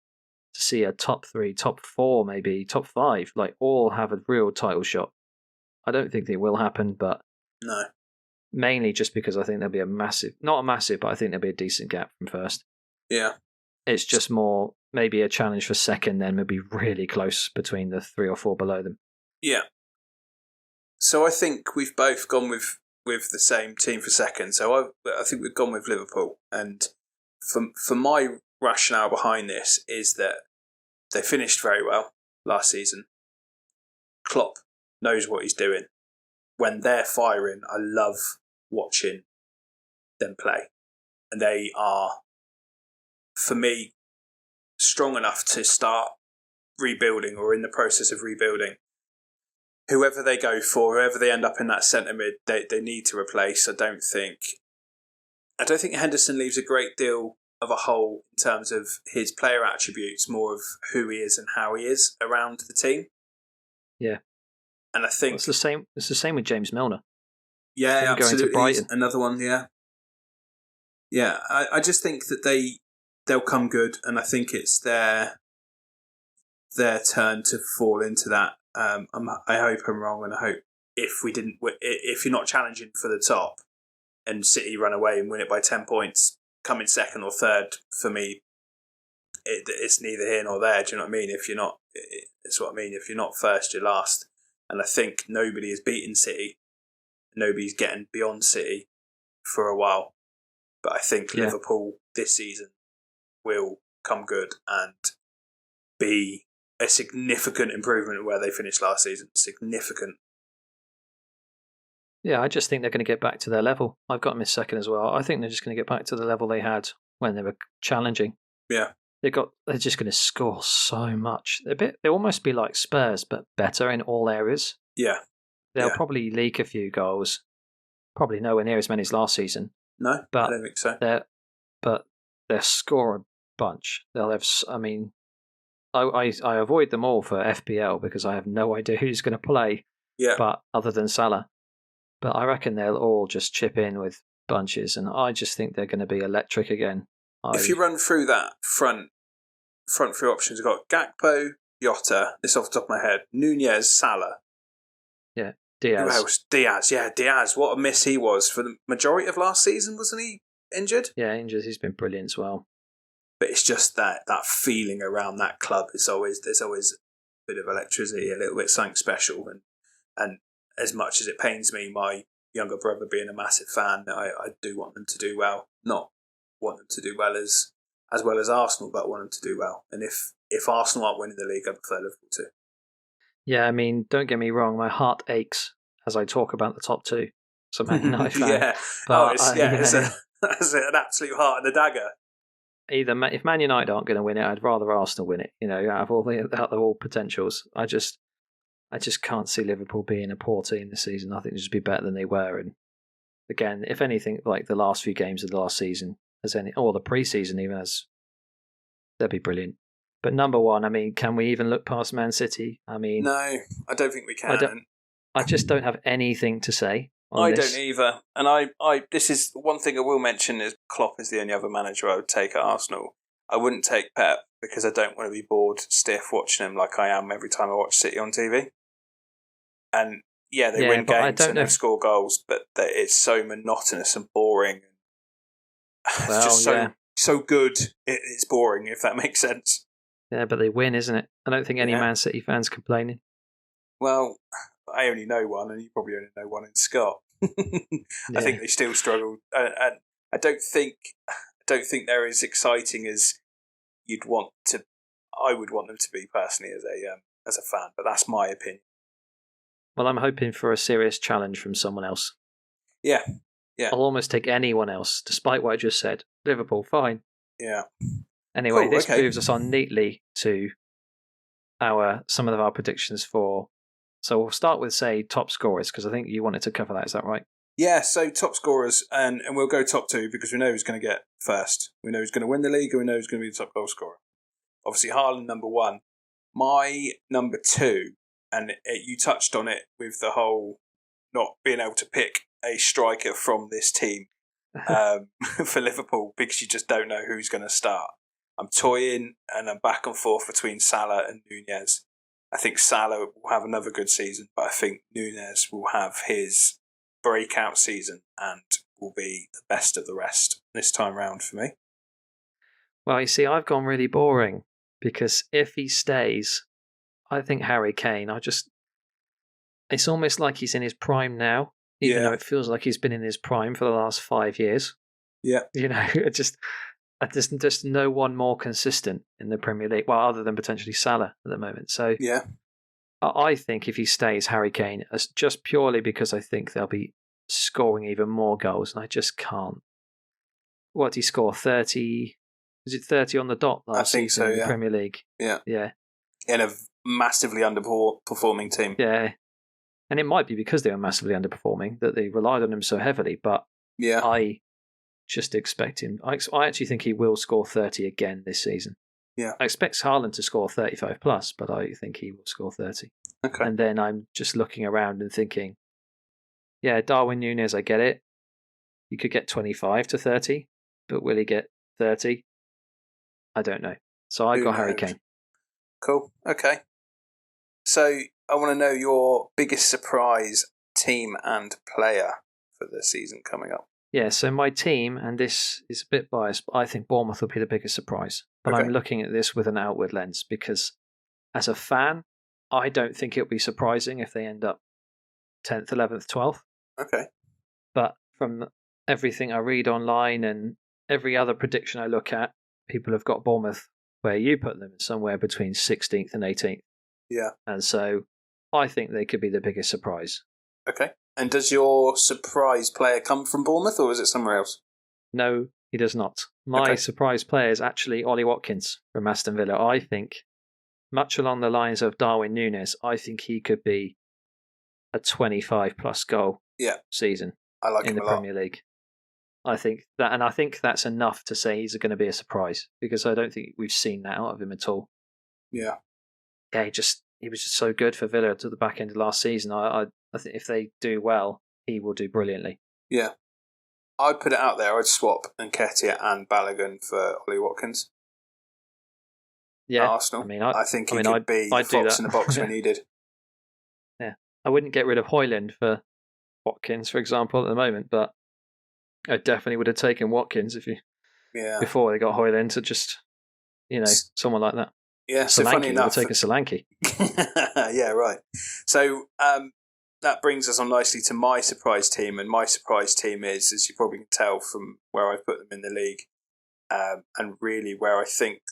Speaker 2: to see a top 3, top 4, maybe top 5, like all have a real title shot. I don't think it will happen, but
Speaker 1: no.
Speaker 2: Mainly just because I think there'll be not a massive, but I think there'll be a decent gap from first.
Speaker 1: Yeah.
Speaker 2: It's just more maybe a challenge for second, then maybe really close between the 3 or 4 below them.
Speaker 1: Yeah. So I think we've both gone with the same team for second. So I think we've gone with Liverpool. And for my rationale behind this is that they finished very well last season. Klopp knows what he's doing. When they're firing, I love watching them play. And they are, for me, strong enough to start rebuilding or in the process of rebuilding. Whoever they go for, whoever they end up in that centre mid, they need to replace. I don't think Henderson leaves a great deal of a hole in terms of his player attributes, more of who he is and how he is around the team.
Speaker 2: Yeah.
Speaker 1: And I think
Speaker 2: it's the same. It's the same with James Milner.
Speaker 1: Yeah,
Speaker 2: Him going to
Speaker 1: absolutely.
Speaker 2: Brighton.
Speaker 1: Another one, yeah. Yeah, I just think that they'll come good, and I think it's their turn to fall into that. I hope I'm wrong, and I hope if you're not challenging for the top, and City run away and win it by 10 points, coming second or third, for me, it's neither here nor there. Do you know what I mean? If you're not, it's what I mean. If you're not first, you're last. And I think nobody has beaten City. Nobody's getting beyond City for a while. But I think Liverpool this season will come good and be a significant improvement where they finished last season. Significant.
Speaker 2: Yeah, I just think they're going to get back to their level. I've got them in second as well. I think they're just going to get back to the level they had when they were challenging.
Speaker 1: Yeah.
Speaker 2: They're just going to score so much. They'll almost be like Spurs, but better in all areas.
Speaker 1: Yeah.
Speaker 2: They'll probably leak a few goals. Probably nowhere near as many as last season.
Speaker 1: No,
Speaker 2: but
Speaker 1: I don't think so.
Speaker 2: They'll score a bunch. They'll have. I mean, I avoid them all for FPL because I have no idea who's going to play.
Speaker 1: Yeah.
Speaker 2: But other than Salah, but I reckon they'll all just chip in with bunches, and I just think they're going to be electric again.
Speaker 1: If you run through that front three options, you've got Gakpo, Jota. This off the top of my head. Nunez, Salah.
Speaker 2: Yeah. Diaz.
Speaker 1: Who else? Diaz. Yeah, Diaz. What a miss he was for the majority of last season, wasn't he? Injured?
Speaker 2: Yeah, injured. He's been brilliant as well.
Speaker 1: But it's just that feeling around that club. There's always a bit of electricity, a little bit something special. And as much as it pains me, my younger brother being a massive fan, I do want them to do well. Not want them to do well as well as Arsenal, but want them to do well. And if Arsenal aren't winning the league, I prefer Liverpool to.
Speaker 2: Yeah, I mean, don't get me wrong, my heart aches as I talk about the top two. So Man United fan.
Speaker 1: Yeah,
Speaker 2: but
Speaker 1: it's an absolute heart and a dagger.
Speaker 2: If Man United aren't going to win it, I'd rather Arsenal win it. You know, out of all potentials, I just can't see Liverpool being a poor team this season. I think they'll just be better than they were. And again, if anything, like the last few games of the last season, or the pre-season even, they'll be brilliant. But number one, I mean, can we even look past Man City? I mean,
Speaker 1: no, I don't think we can.
Speaker 2: I just don't have anything to say.
Speaker 1: I don't either. And I this is one thing I will mention is Klopp is the only other manager I would take at Arsenal. I wouldn't take Pep because I don't want to be bored stiff watching him like I am every time I watch City on TV. And yeah, they win games and they score goals, but it's so monotonous and boring. It's just so good. It's boring, if that makes sense.
Speaker 2: Yeah, but they win, isn't it? I don't think any Man City fans complaining.
Speaker 1: Well, I only know one, and you probably only know one in Scott. I think they still struggle, and I don't think they're as exciting as you'd want to. I would want them to be personally as a fan, but that's my opinion.
Speaker 2: Well, I'm hoping for a serious challenge from someone else.
Speaker 1: Yeah.
Speaker 2: I'll almost take anyone else, despite what I just said. Liverpool, fine.
Speaker 1: Yeah.
Speaker 2: Anyway,
Speaker 1: cool,
Speaker 2: this moves us on neatly to some of our predictions for. So we'll start with, say, top scorers, because I think you wanted to cover that. Is that right?
Speaker 1: Yeah, so top scorers, and we'll go top two because we know who's going to get first. We know who's going to win the league, and we know who's going to be the top goal scorer. Obviously, Haaland, number one. My number two, and you touched on it with the whole not being able to pick a striker from this team for Liverpool because you just don't know who's going to start. I'm toying and I'm back and forth between Salah and Nunez. I think Salah will have another good season, but I think Nunez will have his breakout season and will be the best of the rest this time round for me.
Speaker 2: Well, you see, I've gone really boring because if he stays, I think Harry Kane, it's almost like he's in his prime now, even though it feels like he's been in his prime for the last 5 years.
Speaker 1: Yeah.
Speaker 2: You know, there's just no one more consistent in the Premier League, well, other than potentially Salah at the moment. So
Speaker 1: yeah,
Speaker 2: I think if he stays, Harry Kane, just purely because I think they'll be scoring even more goals, and I just can't. What did he score? 30? Was it 30 on the dot last season in the Premier League?
Speaker 1: Yeah.
Speaker 2: Yeah.
Speaker 1: In a massively underperforming team.
Speaker 2: Yeah. And it might be because they were massively underperforming that they relied on him so heavily, but I just expect him. I actually think he will score 30 again this season.
Speaker 1: Yeah.
Speaker 2: I expect Haaland to score 35 plus, but I think he will score 30.
Speaker 1: Okay.
Speaker 2: And then I'm just looking around and thinking, yeah, Darwin Núñez, I get it. You could get 25 to 30, but will he get 30? I don't know. So I
Speaker 1: Who
Speaker 2: got Harry
Speaker 1: knows?
Speaker 2: Kane.
Speaker 1: Cool. Okay. So I want to know your biggest surprise team and player for the season coming up.
Speaker 2: Yeah, so my team, and this is a bit biased, but I think Bournemouth will be the biggest surprise. But
Speaker 1: Okay.
Speaker 2: I'm looking at this with an outward lens because as a fan, I don't think it'll be surprising if they end up 10th, 11th, 12th.
Speaker 1: Okay.
Speaker 2: But from everything I read online and every other prediction I look at, people have got Bournemouth where you put them, somewhere between 16th and 18th.
Speaker 1: Yeah.
Speaker 2: And so I think they could be the biggest surprise.
Speaker 1: Okay. And does your surprise player come from Bournemouth or is it somewhere else?
Speaker 2: No, he does not. My surprise player is actually Ollie Watkins from Aston Villa. I think, much along the lines of Darwin Núñez, I think he could be a 25 plus goal season
Speaker 1: I like
Speaker 2: in
Speaker 1: him
Speaker 2: the
Speaker 1: a lot.
Speaker 2: Premier League. I think that's enough to say he's going to be a surprise because I don't think we've seen that out of him at all.
Speaker 1: Yeah.
Speaker 2: Yeah, he was just so good for Villa to the back end of last season. I think if they do well, he will do brilliantly.
Speaker 1: Yeah. I'd put it out there. I'd swap Nketiah and Balogun for Ollie Watkins.
Speaker 2: Yeah,
Speaker 1: at Arsenal. I think he could be the fox in the box we needed.
Speaker 2: Yeah, I wouldn't get rid of Højlund for Watkins, for example, at the moment, but I definitely would have taken Watkins before they got Højlund to just, someone like that.
Speaker 1: Yeah, so
Speaker 2: Solanke,
Speaker 1: funny enough,
Speaker 2: would have taken Solanke.
Speaker 1: Yeah, right. So that brings us on nicely to my surprise team, and my surprise team is, as you probably can tell from where I've put them in the league, and really where I think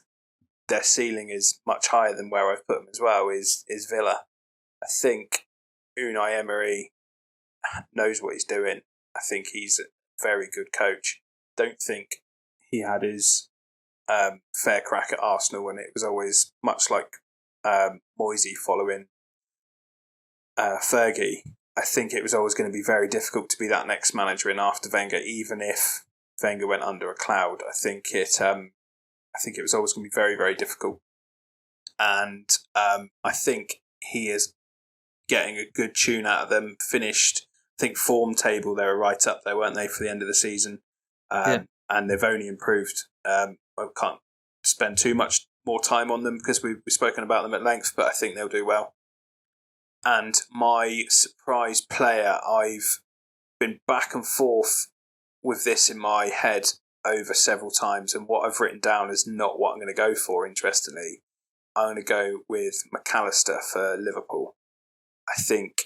Speaker 1: their ceiling is much higher than where I've put them as well, is Villa. I think Unai Emery knows what he's doing. I think he's a very good coach. Don't think he had his fair crack at Arsenal, and it was always much like Moisey following Fergie. I think it was always going to be very difficult to be that next manager in after Wenger, even if Wenger went under a cloud. I think it was always going to be very, very difficult. And I think he is getting a good tune out of them. Finished, I think, form table, they were right up there, weren't they, for the end of the season? And they've only improved. I can't spend too much more time on them because we've spoken about them at length, but I think they'll do well. And my surprise player, I've been back and forth with this in my head over several times, and what I've written down is not what I'm going to go for, interestingly. I'm going to go with McAllister for Liverpool. I think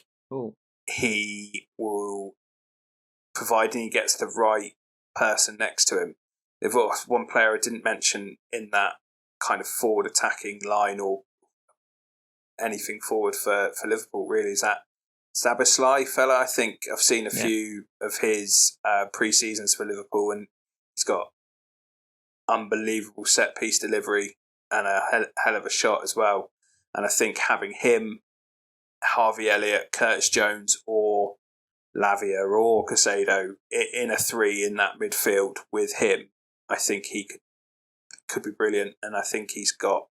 Speaker 1: he will, providing he gets the right person next to him. They've got one player I didn't mention in that kind of forward attacking line or anything forward for Liverpool, really, is that Szoboszlai fella. I think I've seen a few of his pre-seasons for Liverpool, and he's got unbelievable set-piece delivery and a hell of a shot as well. And I think having him, Harvey Elliott, Curtis Jones, or Lavia or Caicedo in a three in that midfield with him, I think he could be brilliant. And I think he's got,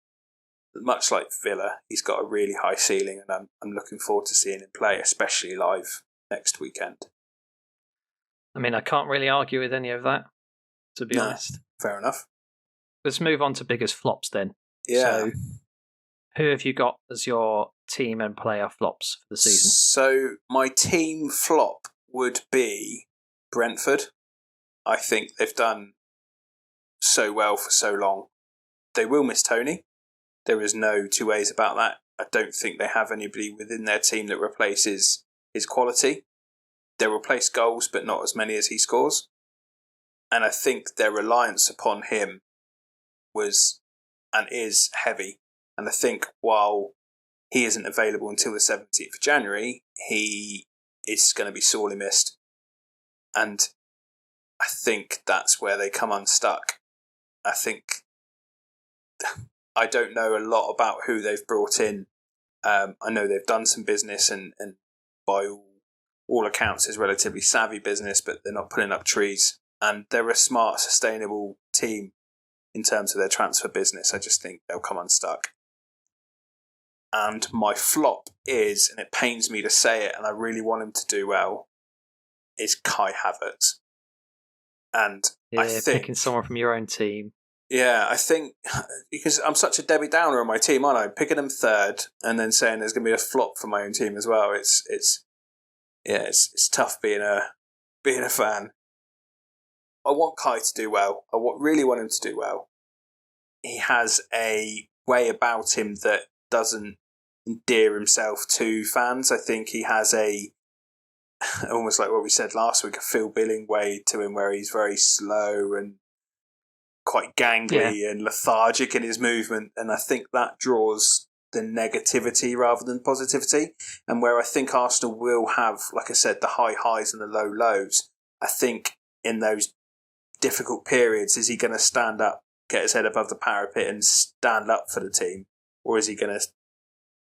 Speaker 1: much like Villa, he's got a really high ceiling, and I'm looking forward to seeing him play, especially live next weekend.
Speaker 2: I mean, I can't really argue with any of that, to be honest.
Speaker 1: Fair enough.
Speaker 2: Let's move on to biggest flops then.
Speaker 1: Yeah.
Speaker 2: So, who have you got as your team and player flops for the season?
Speaker 1: So, my team flop would be Brentford. I think they've done so well for so long. They will miss Tony. There is no two ways about that. I don't think they have anybody within their team that replaces his quality. They replace goals, but not as many as he scores. And I think their reliance upon him was and is heavy. And I think while he isn't available until the 17th of January, he is going to be sorely missed. And I think that's where they come unstuck. I don't know a lot about who they've brought in. I know they've done some business and by all accounts is relatively savvy business, but they're not pulling up trees. And they're a smart, sustainable team in terms of their transfer business. I just think they'll come unstuck. And my flop is, and it pains me to say it, and I really want him to do well, is Kai Havertz. And I think
Speaker 2: picking someone from your own team.
Speaker 1: Yeah, I think because I'm such a Debbie Downer on my team, aren't I? Picking him third and then saying there's going to be a flop for my own team as well. It's tough being a fan. I want Kai to do well. Really want him to do well. He has a way about him that doesn't endear himself to fans. I think he has a almost like what we said last week, a Phil Billing way to him, where he's very slow and quite gangly and lethargic in his movement, and I think that draws the negativity rather than positivity. And where I think Arsenal will have, like I said, the high highs and the low lows, I think in those difficult periods, is he going to stand up, get his head above the parapet and stand up for the team, or is he going to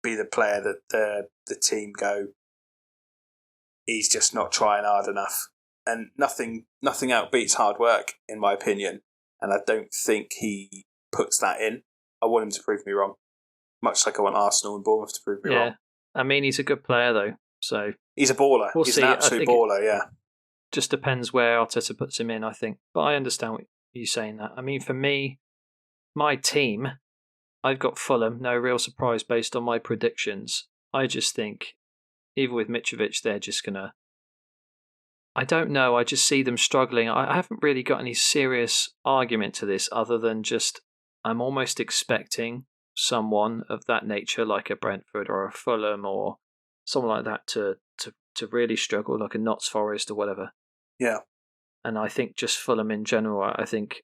Speaker 1: be the player that the team go, he's just not trying hard enough? And nothing outbeats hard work, in my opinion. And I don't think he puts that in. I want him to prove me wrong. Much like I want Arsenal and Bournemouth to prove me wrong.
Speaker 2: I mean, he's a good player, though. So
Speaker 1: he's a baller. He's an absolute baller, yeah.
Speaker 2: Just depends where Arteta puts him in, I think. But I understand what you're saying that. I mean, for me, my team, I've got Fulham. No real surprise based on my predictions. I just think, even with Mitrovic, they're just going to... I don't know. I just see them struggling. I haven't really got any serious argument to this other than just I'm almost expecting someone of that nature, like a Brentford or a Fulham or someone like that, to really struggle, like a Notts Forest or whatever.
Speaker 1: Yeah.
Speaker 2: And I think just Fulham in general, I think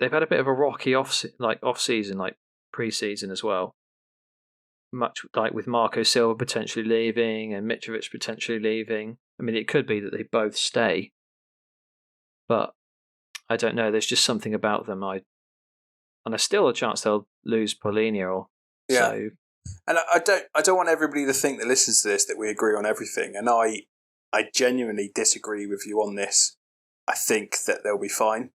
Speaker 2: they've had a bit of a rocky off-season, like pre-season as well. Much like with Marco Silva potentially leaving and Mitrovic potentially leaving. I mean, it could be that they both stay, but I don't know. There's just something about them. And there's still a chance they'll lose Paulinho. So.
Speaker 1: And I don't want everybody to think that listens to this that we agree on everything. And I genuinely disagree with you on this. I think that they'll be fine,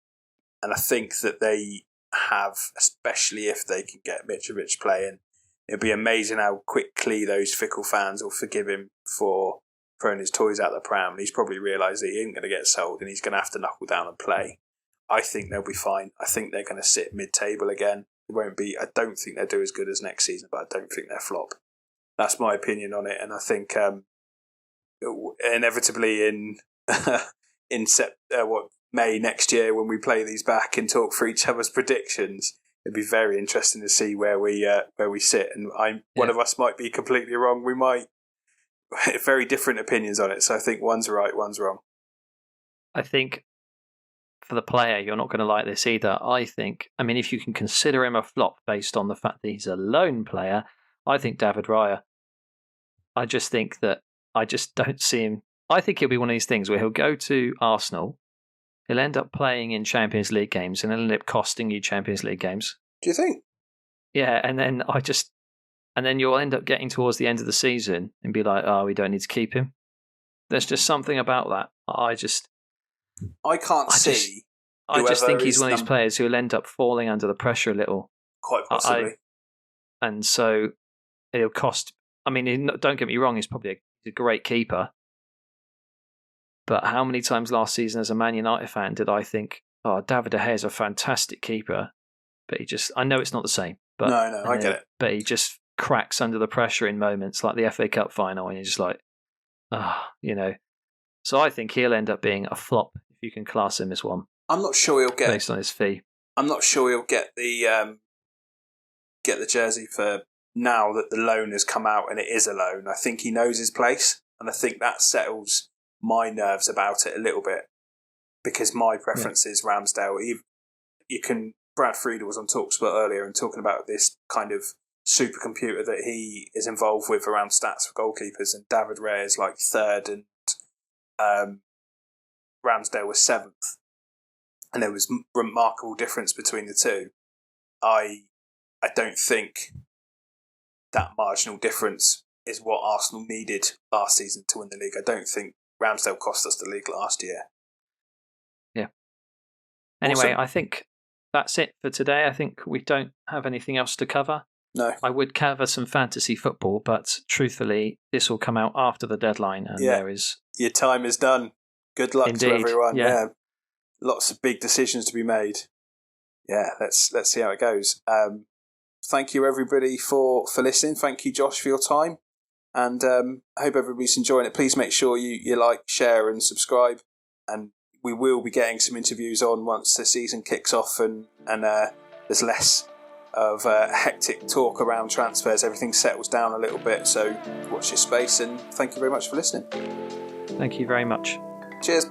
Speaker 1: and I think that they have, especially if they can get Mitrovic playing. It'd be amazing how quickly those fickle fans will forgive him for throwing his toys out the pram. He's probably realised that he ain't going to get sold and he's going to have to knuckle down and play. I think they'll be fine. I think they're going to sit mid-table again. It won't be. I don't think they'll do as good as next season, but I don't think they'll flop. That's my opinion on it, and I think inevitably in May next year when we play these back and talk for each other's predictions, it'd be very interesting to see where we sit. And one of us might be completely wrong. We might have very different opinions on it. So I think one's right, one's wrong.
Speaker 2: I think for the player, you're not going to like this either. I mean, if you can consider him a flop based on the fact that he's a lone player, I think David Raya. I just don't see him. I think he'll be one of these things where he'll go to Arsenal, he'll end up playing in Champions League games and he'll end up costing you Champions League games.
Speaker 1: Do you think?
Speaker 2: Yeah, and then you'll end up getting towards the end of the season and be like, oh, we don't need to keep him. There's just something about that. I just think he's one of these players who'll end up falling under the pressure a little.
Speaker 1: Quite possibly.
Speaker 2: And so it'll cost. I mean, don't get me wrong, he's probably a great keeper. But how many times last season as a Man United fan did I think, oh, David De Gea is a fantastic keeper, but I know it's not the same. But
Speaker 1: No, I get it.
Speaker 2: But he just cracks under the pressure in moments like the FA Cup final, and you're just like, So I think he'll end up being a flop if you can class him as one.
Speaker 1: I'm not sure he'll get
Speaker 2: based on his fee.
Speaker 1: I'm not sure he'll get the jersey for now that the loan has come out and it is a loan. I think he knows his place, and I think that settles my nerves about it a little bit, because my preference is Ramsdale. Brad Friedel was on TalkSport earlier and talking about this kind of supercomputer that he is involved with around stats for goalkeepers, and David Raya is like third and Ramsdale was seventh, and there was remarkable difference between the two. I don't think that marginal difference is what Arsenal needed last season to win the league. I don't think Ramsdale cost us the league last year.
Speaker 2: Yeah. Anyway,
Speaker 1: Awesome.
Speaker 2: I think that's it for today. I think we don't have anything else to cover.
Speaker 1: No.
Speaker 2: I would cover some fantasy football, but truthfully, this will come out after the deadline, and there is...
Speaker 1: Your time is done. Good luck
Speaker 2: Indeed.
Speaker 1: to everyone.
Speaker 2: Yeah.
Speaker 1: Lots of big decisions to be made. Yeah, let's see how it goes. Thank you, everybody, for listening. Thank you, Josh, for your time. And I hope everybody's enjoying it. Please make sure you like, share and subscribe. And we will be getting some interviews on once the season kicks off and there's less of hectic talk around transfers. Everything settles down a little bit. So watch your space, and thank you very much for listening.
Speaker 2: Thank you very much.
Speaker 1: Cheers.